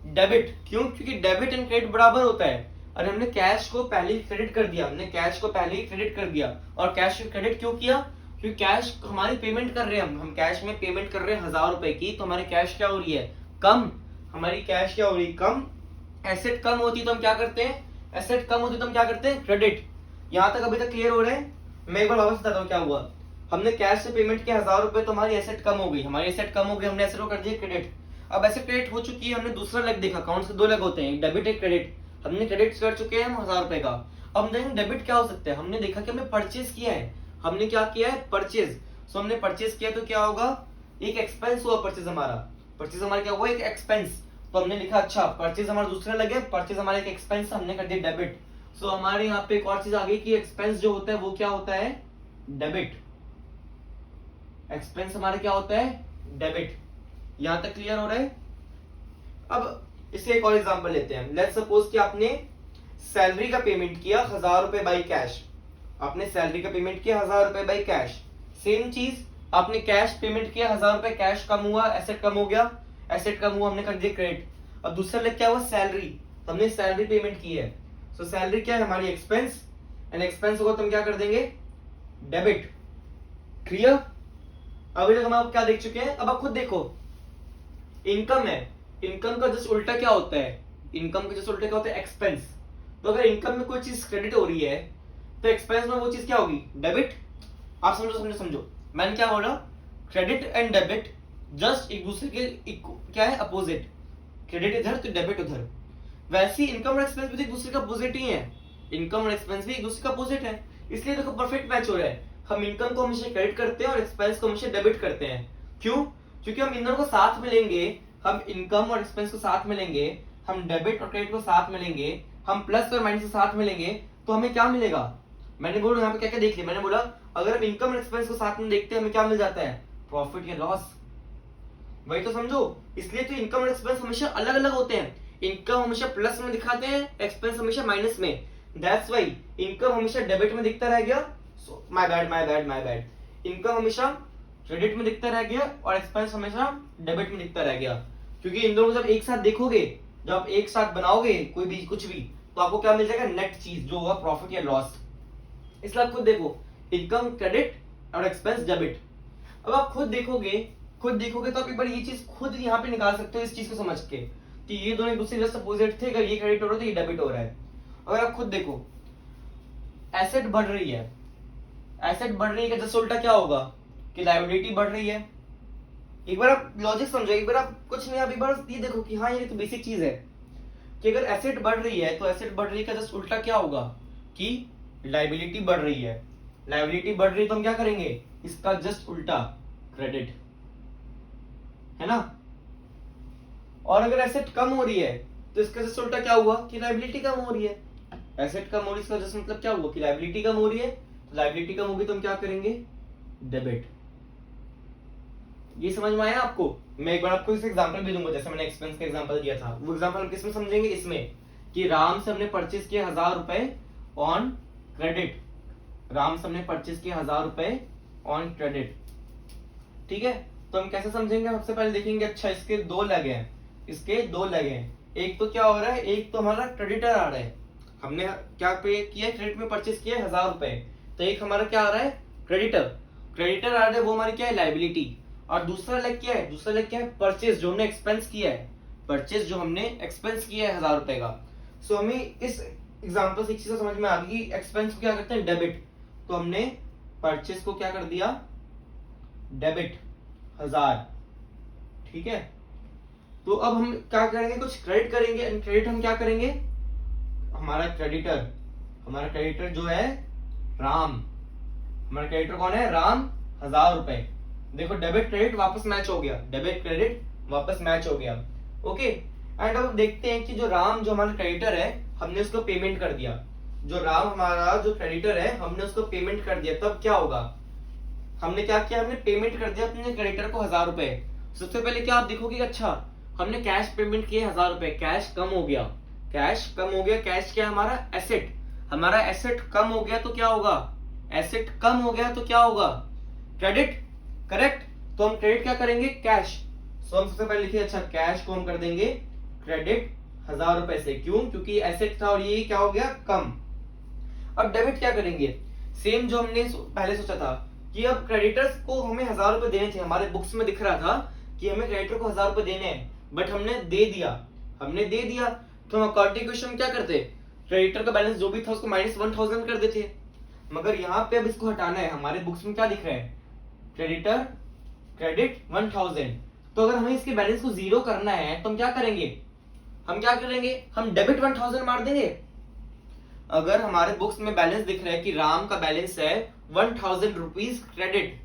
डेबिट। क्यों, क्योंकि डेबिट एंड क्रेडिट बराबर होता है, और हमने कैश को पहले ही क्रेडिट कर दिया, हमने कैश को पहले ही क्रेडिट कर दिया। और कैश को क्रेडिट क्यों किया, क्योंकि कैश हमारी पेमेंट कर रहे हैं, हम कैश में पेमेंट कर रहे हैं 1000 रुपए की, तो हमारी कैश क्या हो रही है, कम। हमारी कैश क्या हो रही है, कम। एसेट कम होती तो हम क्या करते हैं, एसेट कम होती तो हम क्या करते हैं, क्रेडिट। यहां तक अभी तक क्लियर हो रहे हैं। मैं एक बार वापस बताता हूँ क्या हुआ, हमने कैश से पेमेंट किया 1000 रुपए, तो हमारी एसेट कम हो गई, हमारी एसेट कम हो गई, हमने एसेट को कर दिया क्रेडिट। अब एसेट क्रेडिट हो चुकी है, हमने दूसरा लेग देखा, अकाउंट के 2 लेग होते हैं, डेबिट एक क्रेडिट। हमने क्रेडिट कर चुके हैं हम 1000 रुपए का। अब हम देखेंगे डेबिट क्या हो सकता है, हमने देखा कि हमने परचेज किया है, हमने क्या किया है, परचेज। सो हमने परचेज किया तो क्या होगा, एक एक्सपेंस हुआ परचेज हमारा, परचेज हमारा क्या हुआ, एक एक्सपेंस। तो हमने लिखा अच्छा परचेज हमारा दूसरा लगे, परचेज हमारा एक एक्सपेंस, हमने कर दिया डेबिट। सो हमारे यहाँ पे एक और चीज आ गई कि एक्सपेंस जो होता है वो क्या होता है, डेबिट। एक्सपेंस हमारा क्या होता है, डेबिट। यहां तक क्लियर हो रहा है। अब इससे एक और एग्जांपल लेते हैं। लेट्स सपोज कि आपने सैलरी का पेमेंट किया 1000 रुपए बाई कैश, आपने सैलरी का पेमेंट किया 1000 रुपए बाई कैश। सेम चीज आपने कैश पेमेंट किया 1000 रुपए, कैश कम हुआ, एसेट कम हो गया, एसेट कम हुआ, हमने कर दिया क्रेडिट। अब दूसरा लेग क्या हुआ, सैलरी, तो हमने सैलरी पेमेंट की है। सो सैलरी क्या है, हमारी एक्सपेंस, एंड एक्सपेंस होगा तो हम क्या कर देंगे, डेबिट। क्लियर। अभी तक हम आप क्या देख चुके हैं, अब आप खुद देखो, इनकम है, इनकम का जस्ट उल्टा क्या होता है, इनकम का जस्ट उल्टा क्या होता है, एक्सपेंस। तो अगर इनकम में कोई चीज क्रेडिट हो रही है, तो एक्सपेंस में वो चीज क्या होगी, डेबिट। आप समझो समझो समझो, मैंने क्या बोला, क्रेडिट एंड डेबिट जस्ट एक दूसरे के क्या है, अपोजिट। क्रेडिट इधर तो डेबिट उधर। वैसे इनकम और एक्सपेंस भी एक दूसरे का अपोजिट ही है, इनकम और एक्सपेंस भी एक दूसरे का अपोजिट है, इसलिए देखो परफेक्ट मैच हो रहा है। हम इनकम को हमेशा क्रेडिट करते हैं और एक्सपेंस को हमेशा डेबिट करते हैं। क्यों, क्योंकि हम इन दोनों को साथ में लेंगे, हम इनकम और एक्सपेंस को साथ में लेंगे, हम डेबिट और क्रेडिट को साथ में लेंगे, हम प्लस और माइनस को साथ में लेंगे, तो हमें क्या मिलेगा। मैंने बोला यहाँ पे क्या क्या देख लिया, मैंने बोला अगर हम इनकम और एक्सपेंस को साथ में देखते हैं, हमें क्या मिल जाता है, प्रॉफिट या लॉस। वही तो समझो, इसलिए तो इनकम और एक्सपेंस हमेशा अलग अलग होते हैं। इनकम हमेशा प्लस में दिखाते हैं, एक्सपेंस हमेशा माइनस में। दैट्स व्हाई इनकम हमेशा डेबिट में दिखता रह गया, सो माय बैड। इनकम हमेशा क्रेडिट में दिखता रह गया और एक्सपेंस हमेशा डेबिट में दिखता रह गया, क्योंकि इन दोनों को जब एक साथ देखोगे, जब आप एक साथ बनाओगे कोई भी कुछ भी, तो आपको क्या मिल जाएगा, नेट चीज जो होगा प्रॉफिट या लॉस। इसलिए आप खुद देखो, इनकम क्रेडिट और एक्सपेंस डेबिट। अब आप खुद देखोगे तो आप एक बार ये चीज खुद यहाँ पे निकाल सकते हो, इस चीज को समझ के कि ये दोनों एक दूसरे जस्ट अपोजिट थे, अगर ये क्रेडिट हो रहा है तो ये डेबिट हो रहा है। अगर आप खुद देखो, एसेट बढ़ रही है, एसेट बढ़ रही है का जस्ट उल्टा क्या होगा कि लायबिलिटी बढ़ रही है। एक बार आप लॉजिक समझो, एक बार आप कुछ नहीं, आप एक बार ये देखो कि हाँ ये तो बेसिक चीज है कि अगर एसेट बढ़ रही है तो एसेट बढ़ रही है का जस्ट उल्टा क्या होगा कि लायबिलिटी बढ़ रही है। लायबिलिटी बढ़ रही है तो हम क्या करेंगे, इसका जस्ट उल्टा क्रेडिट, है ना। और अगर एसेट कम हो रही है तो इसका जस्ट उल्टा क्या हुआ कि लायबिलिटी कम हो रही है। एसेट कम हो रही है इसका जस्ट मतलब क्या हुआ कि लायबिलिटी कम हो रही है, तो लायबिलिटी कम होगी तो हम क्या करेंगे, डेबिट। ये समझ में आया आपको। मैं एक बार आपको इस एग्जांपल भी दूंगा, जैसे मैंने एक्सपेंस का एग्जांपल दिया था, वो एग्जांपल हम किसमें समझेंगे, इसमें कि राम से हमने परचेज किया 1000 रुपए ऑन क्रेडिट। राम से हमने परचेज किया 1000 रुपए ऑन क्रेडिट, ठीक है। तो हम कैसे समझेंगे, सबसे पहले देखेंगे अच्छा इसके दो लेग हैं, इसके दो लेग हैं। एक तो क्या हो रहा है, एक तो हमारा क्रेडिटर आ रहा है, हमने क्या पे किया है, क्रेडिट में परचेज किया है 1000 रुपए, तो एक हमारा क्या आ रहा है क्रेडिटर, क्रेडिटर आ रहा है वो हमारी क्या है लायबिलिटी। और दूसरा लेग क्या है, दूसरा लेग क्या है परचेज जो हमने एक्सपेंस किया है, परचेज जो हमने एक्सपेंस किया है 1000 रुपए का। सो हमें इस एग्जांपल से एक चीज समझ में आ गई कि एक्सपेंस को क्या करते हैं डेबिट, तो हमने परचेज को क्या कर दिया डेबिट 1000, ठीक है। तो अब हम क्या करेंगे, कुछ क्रेडिट करेंगे, एंड क्रेडिट हम क्या करेंगे, हमारा क्रेडिटर जो है राम, हमारा क्रेडिटर कौन है राम 1000 रुपए। देखो डेबिट क्रेडिट वापस मैच हो गया, डेबिट क्रेडिट वापस मैच हो गया, ओके। एंड अब देखते हैं कि जो राम जो हमारा क्रेडिटर है हमने उसको पेमेंट कर दिया, जो राम हमारा जो क्रेडिटर है हमने उसको पेमेंट कर दिया, तब क्या होगा, हमने क्या किया, हमने पेमेंट कर दिया अपने क्रेडिटर को 1000 रुपए। सबसे पहले क्या आप देखोगे, अच्छा हमने कैश पेमेंट किए 1000 रुपए, कैश कम हो गया, कैश कम हो गया, कैश क्या हमारा एसेट, हमारा एसेट कम हो गया तो क्या होगा, एसेट कम हो गया तो क्या होगा क्रेडिट, करेक्ट। तो हम क्रेडिट क्या करेंगे कैश, सो हम सबसे पहले लिखिए अच्छा कैश को हम कर देंगे क्रेडिट 1000 रुपए से, क्यों, क्योंकि एसेट था और ये क्या हो गया कम। अब डेबिट क्या करेंगे, सेम जो हमने पहले सोचा था कि अब क्रेडिटर्स को हमें 1000 रुपए देने थे, हमारे बुक्स में दिख रहा था कि हमें क्रेडिटर को 1000 रुपए देने हैं, बट हमने दे दिया, तो हम अकाउंटिंग क्वेश्चन क्या करते, क्रेडिटर का बैलेंस जो भी था उसको -1000 कर देते। मगर यहाँ पे अब इसको हटाना है, हमारे बुक्स में क्या दिख रहा है क्रेडिटर क्रेडिट 1000, तो अगर हमें इसके बैलेंस को 0 करना है तो हम क्या करेंगे, हम डेबिट 1000 मार देंगे। अगर हमारे बुक्स में बैलेंस दिख रहा है कि राम का बैलेंस है 1000 रुपीज क्रेडिट,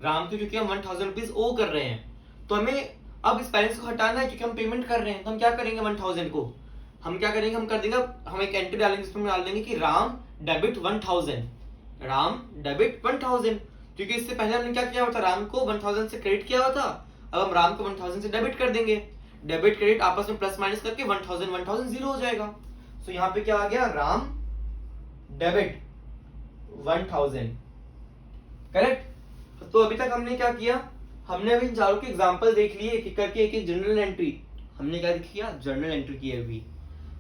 राम को क्योंकि हम 1000 रुपीज ओ कर रहे हैं, तो हमें अब इस बैलेंस को हटाना है क्योंकि हम पेमेंट कर रहे हैं, तो हम क्या करेंगे 1000 को हम क्या करेंगे, हम कर देंगे, हम एक एंट्री डालेंगे, इसमें डाल देंगे कि राम डेबिट 1000, राम डेबिट 1000, क्योंकि इससे पहले हमने क्या किया हुआ था, राम को 1000 से क्रेडिट किया हुआ था, अब हम राम को 1000 से डेबिट कर देंगे, डेबिट क्रेडिट आपस में प्लस माइनस करके 1000 0 हो जाएगा। सो यहाँ पे क्या आ गया, राम डेबिट 1000, करेक्ट। तो अभी तक हमने क्या किया, हमने अभी चारों के एग्जांपल देख लिए, एक एक करके एक जर्नल एंट्री हमने क्या किया, जर्नल एंट्री की है। अभी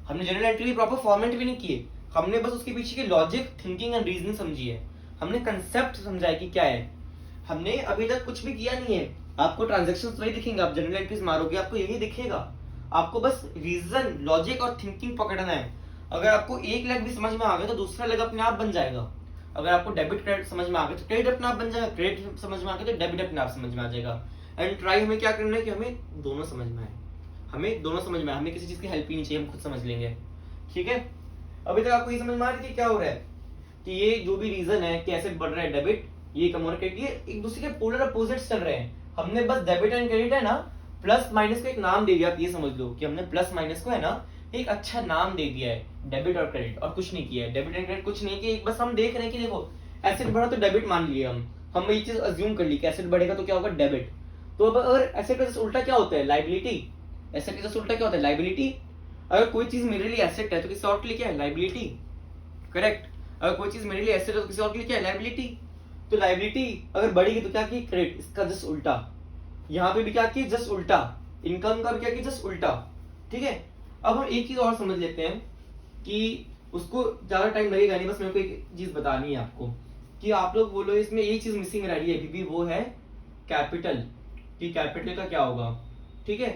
हमने जर्नल एंट्री प्रॉपर फॉर्मेट भी नहीं किए, हमने बस उसके पीछे की लॉजिक, थिंकिंग एंड रीजनिंग समझी है, हमने कंसेप्ट समझा है कि क्या है, हमने अभी तक कुछ भी किया नहीं है। आपको ट्रांजैक्शंस वही दिखेंगे, आप जनरल एंट्रीज मारोगे आपको यही दिखेगा, आपको बस रीजन, लॉजिक और थिंकिंग पकड़ना है। अगर आपको एक लेग भी समझ में आ गया तो दूसरा लेग अपने आप बन जाएगा। अगर आपको डेबिट क्रेडिट समझ में आ गया तो क्रेडिट अपने आप बन जाएगा, क्रेडिट समझ में आ गया तो डेबिट अपने आप समझ में आ जाएगा। एंड ट्राई हमें क्या करना है कि हमें दोनों समझ में आए, हमें किसी चीज की हेल्प ही नहीं चाहिए, हम खुद समझ लेंगे, ठीक है। अभी तक आपको ये समझ में आ रही है क्या हो रहा है कि ये जो भी रीजन है कि एसेट बढ़ रहा है डेबिट, ये कम हो रहा है क्रेडिट, ये एक दूसरे के पोलर अपोजिट्स चल रहे हैं। हमने बस डेबिट एंड क्रेडिट है ना, प्लस माइनस को एक नाम दे दिया, ये समझ लो कि हमने प्लस माइनस को है ना एक अच्छा नाम दे दिया है, डेबिट और क्रेडिट, और कुछ नहीं किया है। डेबिट एंड क्रेडिट कुछ नहीं किया, बस हम देख रहे हैं कि देखो एसेट बढ़ा तो डेबिट मान लिया, हम ये चीज अज्यूम कर ली कि एसेट बढ़ेगा तो क्या होगा डेबिट। तो अब अगर एसेट का उल्टा क्या होता है लायबिलिटी, एसेट का उल्टा क्या होता है लायबिलिटी। अगर कोई चीज मेरे लिए एसेट है तो किसी और के लिए क्या है लायबिलिटी, करेक्ट। अगर कोई चीज मेरे लिए एसेट है तो किसी और के लिए क्या है लायबिलिटी। तो लायबिलिटी अगर बढ़ेगी तो क्या की क्रेडिट, इसका जस्ट उल्टा, यहाँ पे भी क्या की जस्ट उल्टा, इनकम का भी क्या की जस्ट उल्टा, ठीक है। अब हम एक चीज और समझ लेते हैं कि उसको ज्यादा टाइम लगेगा नहीं, बस मेरे को एक चीज बतानी है आपको कि आप लोग बोलो इसमें एक चीज मिसिंग रह रही है अभी भी, वो है कैपिटल, कि कैपिटल का क्या होगा, ठीक है।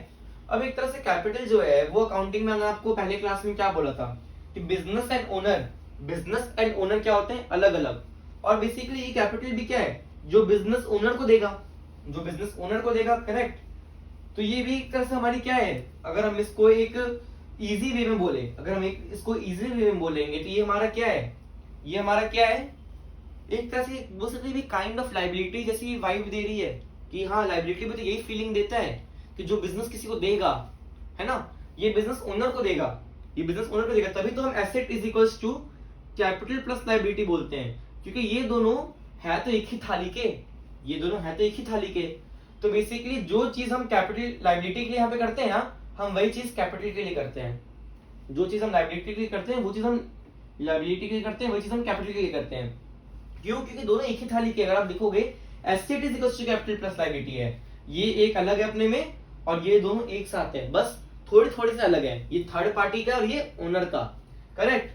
अब एक तरह से कैपिटल जो है वो अकाउंटिंग में, मैंने आपको पहले क्लास में क्या बोला था कि business and owner business and owner क्या होते हैं, अलग अलग। और बेसिकली ये कैपिटल भी क्या है, जो बिजनेस ओनर को देगा, जो बिजनेस ओनर को देगा, करेक्ट। तो ये भी एक तरह से हमारी क्या है, अगर हम इसको एक इजी वे में बोले, अगर हम इसको इजी वे में बोलेंगे तो ये हमारा क्या है, ये हमारा क्या है, एक तरह से बोल सकते भी काइंड ऑफ लाइबिलिटी जैसी वाइब दे रही है कि हाँ लाइबिलिटी में तो यही फीलिंग देता है कि जो बिजनेस किसी को देगा, है ना, ये बिजनेस ओनर को देगा, ये बिजनेस ओनर को देगा, तभी तो हम asset is equals to capital plus liability बोलते हैं, क्योंकि ये दोनों है तो एक ही थाली के, ये दोनों है तो एक ही थाली के। तो बेसिकली जो चीज हम कैपिटल लाइबिलिटी के लिए यहाँ पे करते हैं ना, हम वही चीज कैपिटल के लिए करते हैं, जो चीज हम लाइबिलिटी के लिए करते हैं वो चीज हम लाइबिलिटी के लिए करते हैं, वही चीज हम कैपिटल के लिए करते हैं। क्यों? क्योंकि दोनों एक ही थाली के, अगर आप देखोगे asset is equals to capital plus liability है, ये एक अलग है अपने में और ये दोनों एक साथ है, बस थोड़ी थोड़ी से अलग है, ये थर्ड पार्टी का और ये ओनर का, करेक्ट।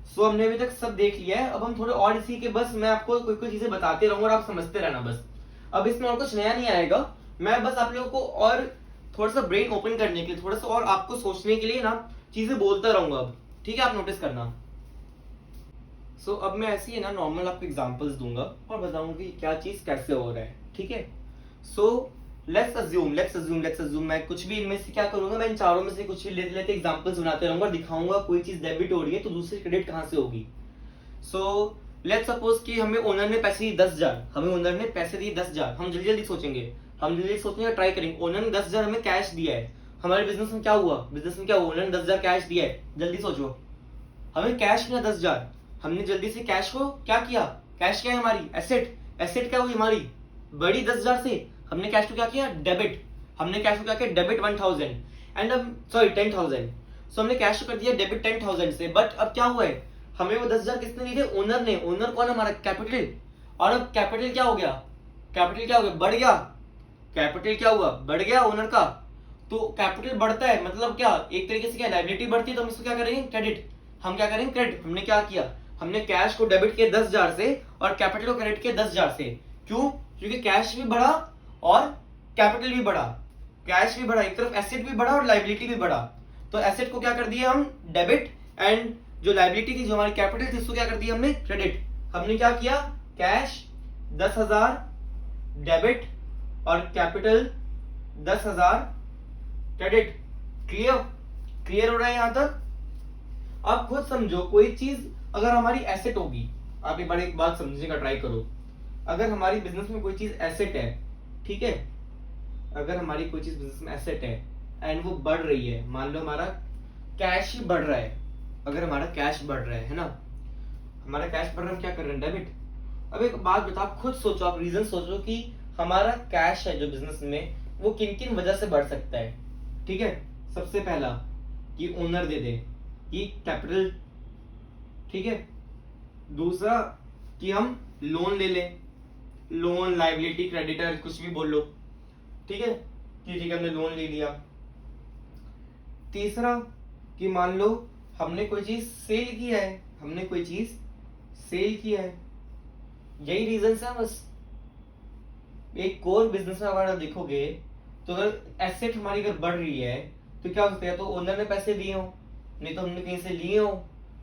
सो हमने अभी तक सब देख लिया है, अब हम थोड़े और इसी के, बस मैं आपको कोई कोई चीजें बताते रहूंगा और आप समझते रहना बस। अब इसमें और कुछ नया नहीं आएगा, मैं बस आप लोगों को और थोड़ा सा ब्रेन ओपन करने के लिए, थोड़ा सा और आपको सोचने के लिए ना चीजें बोलता रहूंगा अब, ठीक है, आप नोटिस करना। सो अब मैं ऐसी है ना नॉर्मल आपको एग्जांपल्स दूंगा और बताऊंगा कि क्या चीज कैसे हो रहा है, ठीक है। सो लेट्स अज्यूम मैं कुछ भी इनमें से क्या करूंगा, मैं इन चारों में से कुछ भी लेते लेते एग्जांपल्स बनाते रहूंगा और दिखाऊंगा कोई चीज डेबिट हो रही है तो दूसरी क्रेडिट कहां से होगी। सो लेट्स सपोज कि हमें ओनर ने पैसे दिए 10,000, हमें ओनर ने पैसे दिए 10,000, हम जल्दी जल्दी सोचेंगे, हम जल्दी सोचने का ट्राई करेंगे। ओनर ने 10,000 हमें कैश दिया है, हमारे बिजनेस में क्या हुआ, बिजनेस में क्या हुआ, ओनर ने 10,000 कैश दिया है, जल्दी सोचो, हमें कैश मिला 10,000, हमने जल्दी से कैश को क्या किया, कैश क्या है हमारी एसेट, एसेट क्या हुई हमारी बड़ी 10,000 से, हमने कैश को क्या किया डेबिट, हमने कैश को क्या किया डेबिट 1,000 एंड अब सॉरी 10,000, सो हमने कैश को कर दिया डेबिट 10,000 से। बट अब क्या हुआ है, हमें वो 10,000 किसने दिए थे, ओनर ने, ओनर कौन हमारा कैपिटल, और अब कैपिटल क्या हो गया, कैपिटल क्या हो गया, बढ़ गया, कैपिटल क्या हुआ, बढ़ गया ओनर का। तो कैपिटल बढ़ता है मतलब क्या, एक तरीके से क्या लायबिलिटी बढ़ती है, तो हम इसको क्या करेंगे क्रेडिट, हम क्या करेंगे क्रेडिट। हमने क्या किया, हमने कैश को डेबिट किया 10,000 से और कैपिटल को क्रेडिट किया 10,000 से। क्यों? क्योंकि कैश भी बढ़ा और कैपिटल भी बढ़ा, कैश भी बढ़ा, एक तरफ एसेट भी बढ़ा और लायबिलिटी भी बढ़ा। तो एसेट को क्या कर दिया हम डेबिट एंड जो लायबिलिटी थी, जो हमारी कैपिटल थी, उसको क्या कर दिया हमने क्रेडिट। हमने क्या किया, कैश 10,000 डेबिट और कैपिटल 10,000 क्रेडिट। क्लियर? क्लियर हो रहा है यहां तक? आप खुद समझो, कोई चीज अगर हमारी एसेट होगी, आप एक बार एक बात समझने का ट्राई करो, अगर हमारी बिजनेस में कोई चीज एसेट है, ठीक है, अगर हमारी कोई चीज बिजनेस में एसेट है एंड वो बढ़ रही है, मान लो हमारा कैश ही बढ़ रहा है, अगर हमारा कैश बढ़ रहा है ना, हमारा कैश बढ़ रहा है, हम क्या कर रहे हैं डेबिट। अब एक बात बताओ, आप खुद सोचो, आप रीजन सोचो कि हमारा कैश है जो बिजनेस में, वो किन किन वजह से बढ़ सकता है, ठीक है। सबसे पहला कि ओनर दे दे, कि कैपिटल, ठीक है। दूसरा कि हम लोन ले लें, लोन लायबिलिटी क्रेडिटर कुछ भी बोल लो, ठीक है, कि ठीक है हमने लोन ले लिया। तीसरा कि मान लो हमने कोई चीज सेल किया है, हमने कोई चीज सेल किया है, यही रीजन है बस। एक कोर बिजनेस में अगर आप देखोगे तो अगर एसेट हमारी अगर बढ़ रही है तो क्या हो सकता है, तो ओनर ने पैसे दिए हो, नहीं तो हमने कहीं से लिए हो,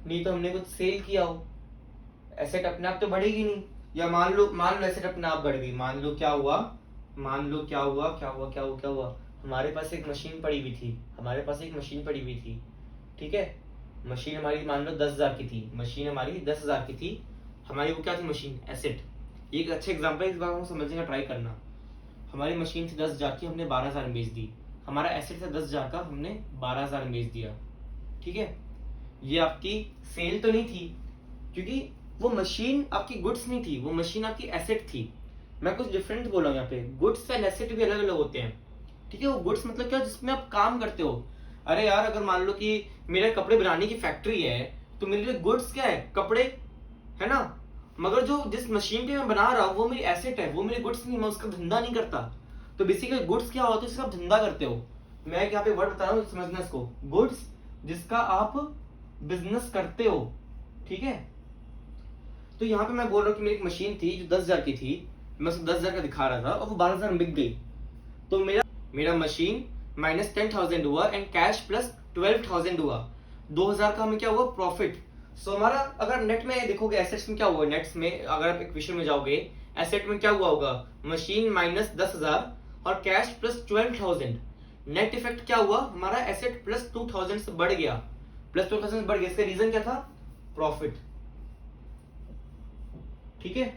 नहीं तो हमने कुछ सेल किया हो, एसेट अपने आप तो बढ़ेगी नहीं। या मान लो एसेट अपने आप बढ़ गई, मान लो क्या हुआ, मान लो क्या हुआ, हमारे पास एक मशीन पड़ी हुई थी, हमारे पास एक मशीन पड़ी हुई थी, ठीक है, मशीन हमारी मान लो 10,000 की थी, मशीन हमारी 10,000 की थी, हमारी वो क्या थी मशीन एसेट। एक अच्छा एग्जांपल है, इस बार हम समझने का ट्राई करना। हमारी मशीन थी 10,000 की, हमने 12,000 में बेच दी, हमारा एसेट था 10,000 का, हमने 12,000 में बेच दिया, ठीक है। ये आपकी सेल तो नहीं थी, क्योंकि वो मशीन आपकी गुड्स नहीं थी, वो मशीन आपकी एसेट थी। मैं कुछ डिफरेंट बोला हूं यहाँ पे, गुड्स एंड एसेट भी अलग अलग होते हैं, ठीक है। वो गुड्स मतलब क्या, जिसमें आप काम करते हो। अरे यार अगर मान लो कि मेरे कपड़े बनाने की फैक्ट्री है तो मेरे लिए गुड्स क्या है, कपड़े, है ना। मगर जो जिस मशीन पे मैं बना रहा हूँ वो मेरी एसेट है, वो मेरी गुड्स नहीं, मैं उसका धंधा नहीं करता। तो बेसिकली गुड्स क्या होता है, जिसका आप धंधा करते हो। मैं यहाँ पे वर्ड बता रहा हूँ, समझना इसको, गुड्स जिसका आप बिजनेस करते हो, ठीक है। तो यहाँ पे मैं बोल रहा हूँ कि मेरी एक मशीन थी जो 10,000 की थी, मैं उसको 10,000 का दिखा रहा था और वो 12,000 में बिक गई। तो मेरा मशीन माइनस 10,000 हुआ एंड कैश प्लस 12,000 हुआ, 2,000 का हमें क्या हुआ प्रॉफिट। सो हमारा अगर नेट में देखोगे एसेट्स में क्या हुआ, नेट्स में अगर आप इक्वेशन में जाओगे, एसेट में क्या हुआ होगा, मशीन माइनस 10,000 और कैश प्लस 12,000। नेट इफेक्ट क्या हुआ, हमारा एसेट प्लस 2,000 से बढ़ गया, प्लस 2,000 से बढ़ गया। इसका रीजन क्या था, प्रॉफिट। ठीक है,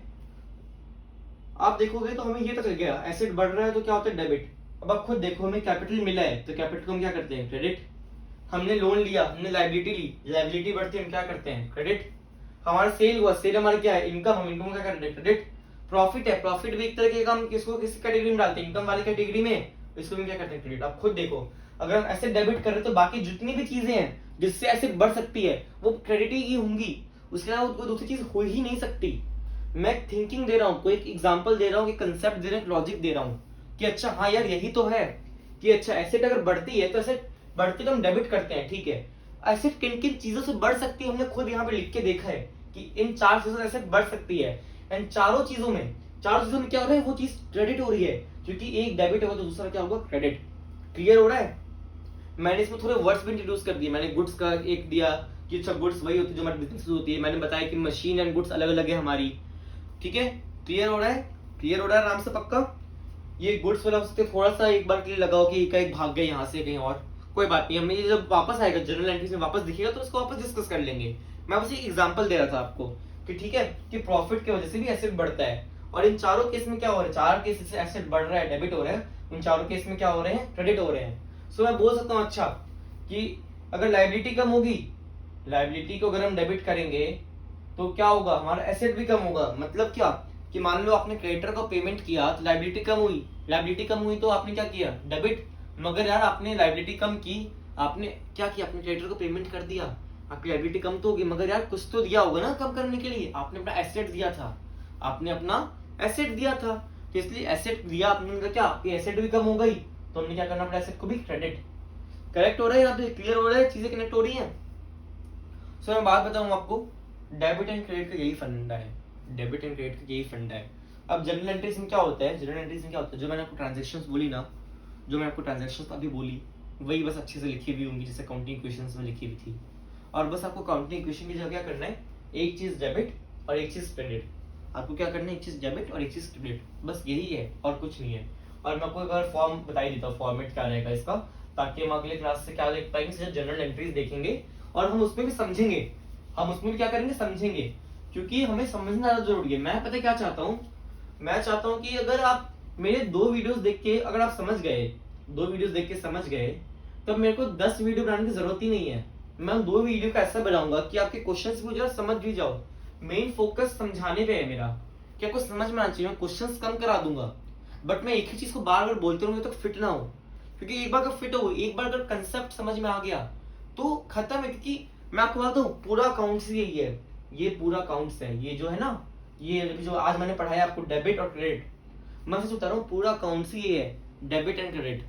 आप देखोगे तो हमें ये तो चल गया, एसेट बढ़ रहा है तो क्या होता है, डेबिट। अब आप खुद देखो, हमें कैपिटल मिला है तो कैपिटल को हम क्या करते हैं, क्रेडिट। हमने लोन लिया, हमने लायबिलिटी ली, लायबिलिटी बढ़ती है हम क्या करते हैं, क्रेडिट। हमारा सेल हुआ, सेल हमारा क्या है, इनकम, हम इनकम क्या करते हैं, क्रेडिट। प्रॉफिट है, प्रॉफिट भी एक तरह का हम किसको किस कैटेगरी में डालते हैं, इनकम वाली कैटेगरी में, इसको हम क्या करते हैं, क्रेडिट। आप खुद देखो, अगर हम ऐसे डेबिट कर रहे तो बाकी जितनी भी चीजें हैं जिससे ऐसे बढ़ सकती है वो क्रेडिट ही होंगी, उसके अलावा कोई दूसरी चीज हो ही नहीं सकती। मैं थिंकिंग दे रहा हूँ, कोई एक एग्जांपल दे रहा हूँ, कंसेप्ट दे रहा हूँ, लॉजिक दे रहा हूँ कि अच्छा हाँ यार यही तो है कि अच्छा एसेट अगर बढ़ती है तो एसेट बढ़ती तो हम डेबिट करते हैं, ठीक है। एसेट किन किन चीजों से बढ़ सकती है हमने खुद यहाँ पे लिख के देखा है कि इन 4 चीजों से एसेट बढ़ सकती है। एंड चारों चीजों में क्या हो रहा है, वो चीज क्रेडिट हो रही है, क्योंकि एक डेबिट होगा तो दूसरा क्या होगा, क्रेडिट। क्लियर हो रहा है। मैंने इसमें थोड़े वर्ड्स भी इंट्रोड्यूस कर दिए। मैंने गुड्स का एक दिया कि अच्छा गुड्स वही होती है जो हमारी बिजनेस होती है। मैंने बताया कि मशीन एंड गुड्स अलग अलग है हमारी, ठीक है। क्लियर हो रहा है, क्लियर हो रहा है आराम से, पक्का। ये गुड्स वाला उसके थोड़ा सा एक बार के लिए लगाओ कि कहीं भाग गए यहाँ से कहीं और, कोई बात नहीं, हमें जब वापस आएगा जनरल एंट्रीज में वापस दिखेगा तो उसको वापस डिस्कस कर लेंगे। मैं बस एक एग्जांपल दे रहा था आपको कि ठीक है कि प्रॉफिट की वजह से भी एसेट बढ़ता है। और इन चारों केस में क्या हो रहा है, 4 केस से एसेट बढ़ रहा है, डेबिट हो रहा है, इन चारों केस में क्या हो रहे हैं, क्रेडिट हो रहे हैं। सो मैं बोल सकता हूँ अच्छा कि अगर लायबिलिटी कम होगी, लायबिलिटी को अगर हम डेबिट करेंगे तो क्या होगा, हमारा एसेट भी कम होगा। मतलब क्या कि मान लो आपने क्रेडिटर को पेमेंट किया तो लायबिलिटी कम हुई, लायबिलिटी कम हुई तो आपने क्या किया, डेबिट। मगर यार आपने लायबिलिटी कम की, आपने क्या किया, आपने क्रेडिटर को पेमेंट कर दिया, आपकी लायबिलिटी कम तो होगी, मगर यार कुछ तो दिया होगा ना कम करने के लिए, आपने अपना एसेट दिया था, आपने अपना एसेट दिया था, तो इसलिए एसेट दिया आपने, क्या आपकी एसेट भी कम हो गई, तो हमने क्या करना पड़ा, एसेट को भी क्रेडिट। करेक्ट हो रहा है, यहाँ पे क्लियर हो रहा है, चीजें कनेक्ट हो रही हैं। सो मैं बात बताऊं आपको, डेबिट एंड क्रेडिट का यही फंडा है, डेबिट एंड क्रेडिट का यही फंडा है। अब जनरल एंट्रीज में क्या होता है, जनरल एंट्रीज में क्या होता है, जो मैंने आपको ट्रांजैक्शंस बोली ना, जो मैं आपको ट्रांजैक्शंस अभी बोली वही बस अच्छे से लिखी हुई होंगी जैसे काउंटिंग इक्वेशंस में लिखी हुई थी। और बस आपको काउंटिंग इक्वेशन की जगह क्या करना है, एक चीज डेबिट और एक चीज क्रेडिट। आपको क्या करना है, एक चीज डेबिट और एक चीज क्रेडिट, बस यही है और कुछ नहीं है। और मैं आपको एक बार फॉर्म बता ही देता हूँ, फॉर्मेट क्या रहेगा इसका, ताकि हम अगले क्लास से क्या देख पाएंगे, सिर्फ जनरल एंट्रीज देखेंगे और हम उसमें भी समझेंगे, हम उसमें भी क्या करेंगे, समझेंगे, क्योंकि हमें समझना ज्यादा जरूरी है। मैं पता क्या चाहता हूँ, मैं चाहता हूँ कि अगर आप मेरे 2 वीडियोस देख के अगर आप समझ गए, 2 वीडियोस देख के समझ गए, तब मेरे को 10 वीडियो बनाने की जरूरत ही नहीं है। मैं 2 वीडियो का ऐसा बनाऊंगा कि आपके क्वेश्चंस भी जरा समझ भी जाओ। मेन फोकस समझाने पे है मेरा, कि आपको समझ में आना चाहिए। मैं क्वेश्चंस कम करा दूंगा, बट मैं एक ही चीज को बार बार बोलते रहूंगा तो फिट ना हो, क्योंकि एक बार अगर फिट हो, एक बार अगर कंसेप्ट समझ में आ गया तो खत्म है। क्योंकि मैं आपको बात हूँ, पूरा अकाउंट्स यही है, ये पूरा अकाउंट्स है, ये जो है ना, ये जो आज मैंने पढ़ाया आपको डेबिट और क्रेडिट, मैं सच बता रहा हूँ पूरा अकाउंट्स ही ये है, डेबिट एंड क्रेडिट।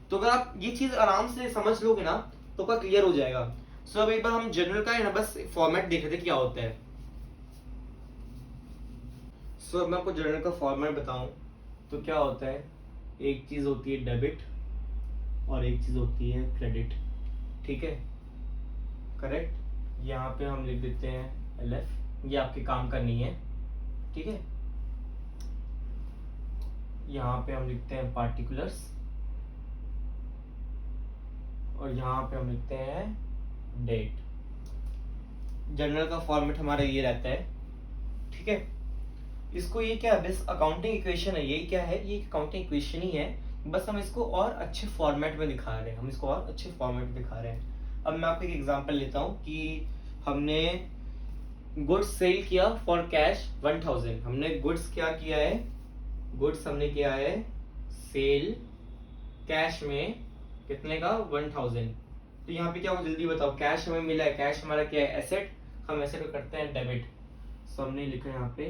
तो अगर आप ये चीज आराम से समझ लोगे ना तो क्या क्लियर हो जाएगा। सो अब एक बार हम जनरल का है ना बस फॉर्मेट देख रहे थे क्या होता है। सो अब मैं आपको जनरल का फॉर्मेट बताऊं तो क्या होता है, एक चीज होती है डेबिट और एक चीज होती है क्रेडिट, ठीक है, करेक्ट। यहाँ पे हम लिख देते हैं LF, ये आपके काम का नहीं है, ठीक है। यहाँ पे हम लिखते हैं पार्टिकुलर्स और यहाँ पे हम लिखते हैं डेट। जनरल का फॉर्मेट हमारा ये रहता है, ठीक है। इसको ये क्या है, बस अकाउंटिंग इक्वेशन है, ये क्या है, ये अकाउंटिंग इक्वेशन ही है, बस हम इसको और अच्छे फॉर्मेट में दिखा रहे हैं, हम इसको और अच्छे फॉर्मेट में दिखा रहे हैं। अब मैं आपको एक एग्जांपल लेता हूँ कि हमने गुड्स सेल किया फॉर कैश 1000, हमने गुड्स क्या किया है, गुड्स हमने किया है सेल कैश में कितने का, 1000। तो यहाँ पे क्या हो, जल्दी बताओ, कैश हमें मिला है, कैश हमारा क्या है, एसेट, हम एसेट को करते हैं डेबिट। सो हमने लिखा यहाँ पे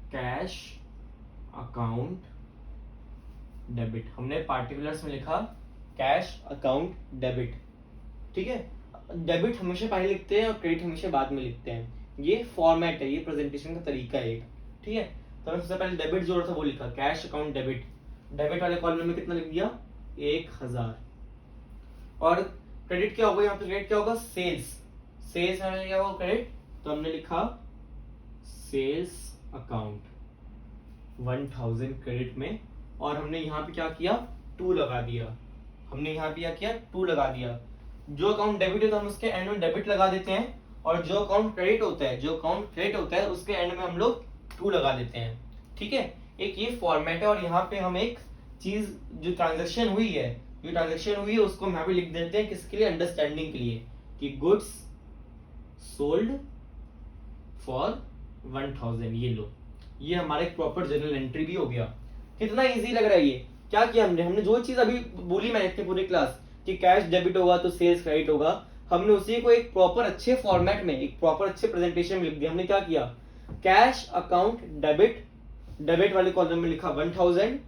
कैश अकाउंट डेबिट, हमने पार्टिकुलर्स में लिखा कैश अकाउंट डेबिट, ठीक है। डेबिट हमेशा पहले लिखते हैं और क्रेडिट हमेशा बाद में लिखते हैं, ये फॉर्मेट है, ये प्रेजेंटेशन का तरीका है, ठीक है। तो हमने सबसे पहले डेबिट जो था वो लिखा कैश अकाउंट डेबिट, डेबिट वाले कॉलम में कितना लिख दिया, 1000। और क्रेडिट क्या होगा, यहाँ पे क्रेडिट क्या होगा, सेल्स, सेल्स में क्या वो क्रेडिट, तो हमने लिखा सेल्स अकाउंट 1000 क्रेडिट में, और हमने यहाँ पे क्या किया 2 लगा दिया। हमने यहाँ पे क्या किया 2 लगा दिया। जो अकाउंट डेबिट होता है हम उसके एंड में डेबिट लगा देते हैं, और जो अकाउंट क्रेडिट होता है उसके एंड में हम लोग 2 लगा देते हैं। ठीक है, एक ये फॉर्मेट है। और यहाँ पे हम एक चीज जो ट्रांजेक्शन हुई है उसको हम यहाँ पे लिख देते हैं किसके लिए, अंडरस्टैंडिंग के लिए, कि गुड्स सोल्ड फॉर 1000। ये लो, ये हमारा एक प्रॉपर जर्नल एंट्री भी हो गया। कितना इजी लग रहा है ये। क्या किया हमने जो चीज अभी बोली मैंने इतनी पूरी क्लास कि कैश डेबिट होगा तो सेल्स क्रेडिट होगा, हमने उसी को एक प्रॉपर अच्छे फॉर्मेट में, एक प्रॉपर अच्छे प्रेजेंटेशन में लिख दिया। हमने क्या किया, कैश अकाउंट डेबिट वाले कॉलम में लिखा 1000,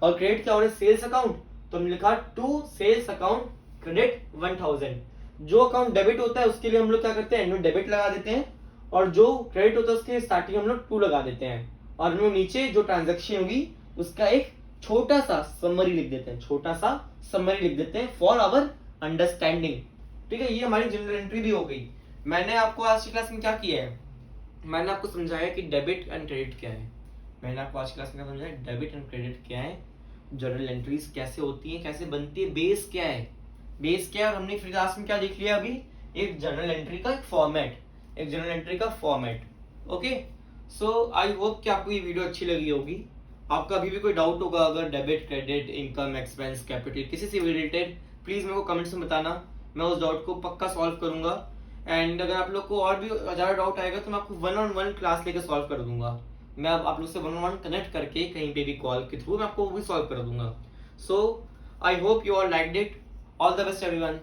और क्रेडिट क्या हो रहा है, सेल्स अकाउंट, तो हमने लिखा टू सेल्स अकाउंट क्रेडिट 1000। जो अकाउंट डेबिट होता है उसके लिए हम लोग क्या करते हैं, एंड में डेबिट लगा देते हैं, और जो क्रेडिट होता है उसके स्टार्टिंग हम लोग 2 लगा देते हैं, और हम नीचे जो ट्रांजेक्शन होगी उसका एक छोटा सा समरी लिख देते हैं फॉर आवर अंडरस्टैंडिंग। ठीक है, ये हमारी जनरल एंट्री भी हो गई। मैंने आपको आज की क्लास में क्या किया है, मैंने आपको समझाया कि डेबिट एंड क्रेडिट क्या है। डेबिट एंड क्रेडिट क्या है, जनरल एंट्रीज कैसे होती है, कैसे बनती है, बेस क्या है, और हमने फिर क्लास में क्या देख लिया अभी, एक जनरल एंट्री का format. Okay, so I hope कि आपको ये वीडियो अच्छी लगी होगी। आपका अभी भी कोई डाउट होगा अगर debit credit income expense capital किसी से भी रिलेटेड, प्लीज मेरे को कमेंट्स में बताना, मैं उस डाउट को पक्का सॉल्व करूंगा। एंड अगर आप लोग को और भी ज्यादा डाउट आएगा तो मैं आपको 1-on-1 क्लास लेकर सॉल्व कर दूंगा। मैं आप लोग से 1-on-1 कनेक्ट करके कहीं पे भी कॉल के थ्रू मैं आपको वो भी सॉल्व कर दूंगा। So I hope you all liked it. All the best everyone.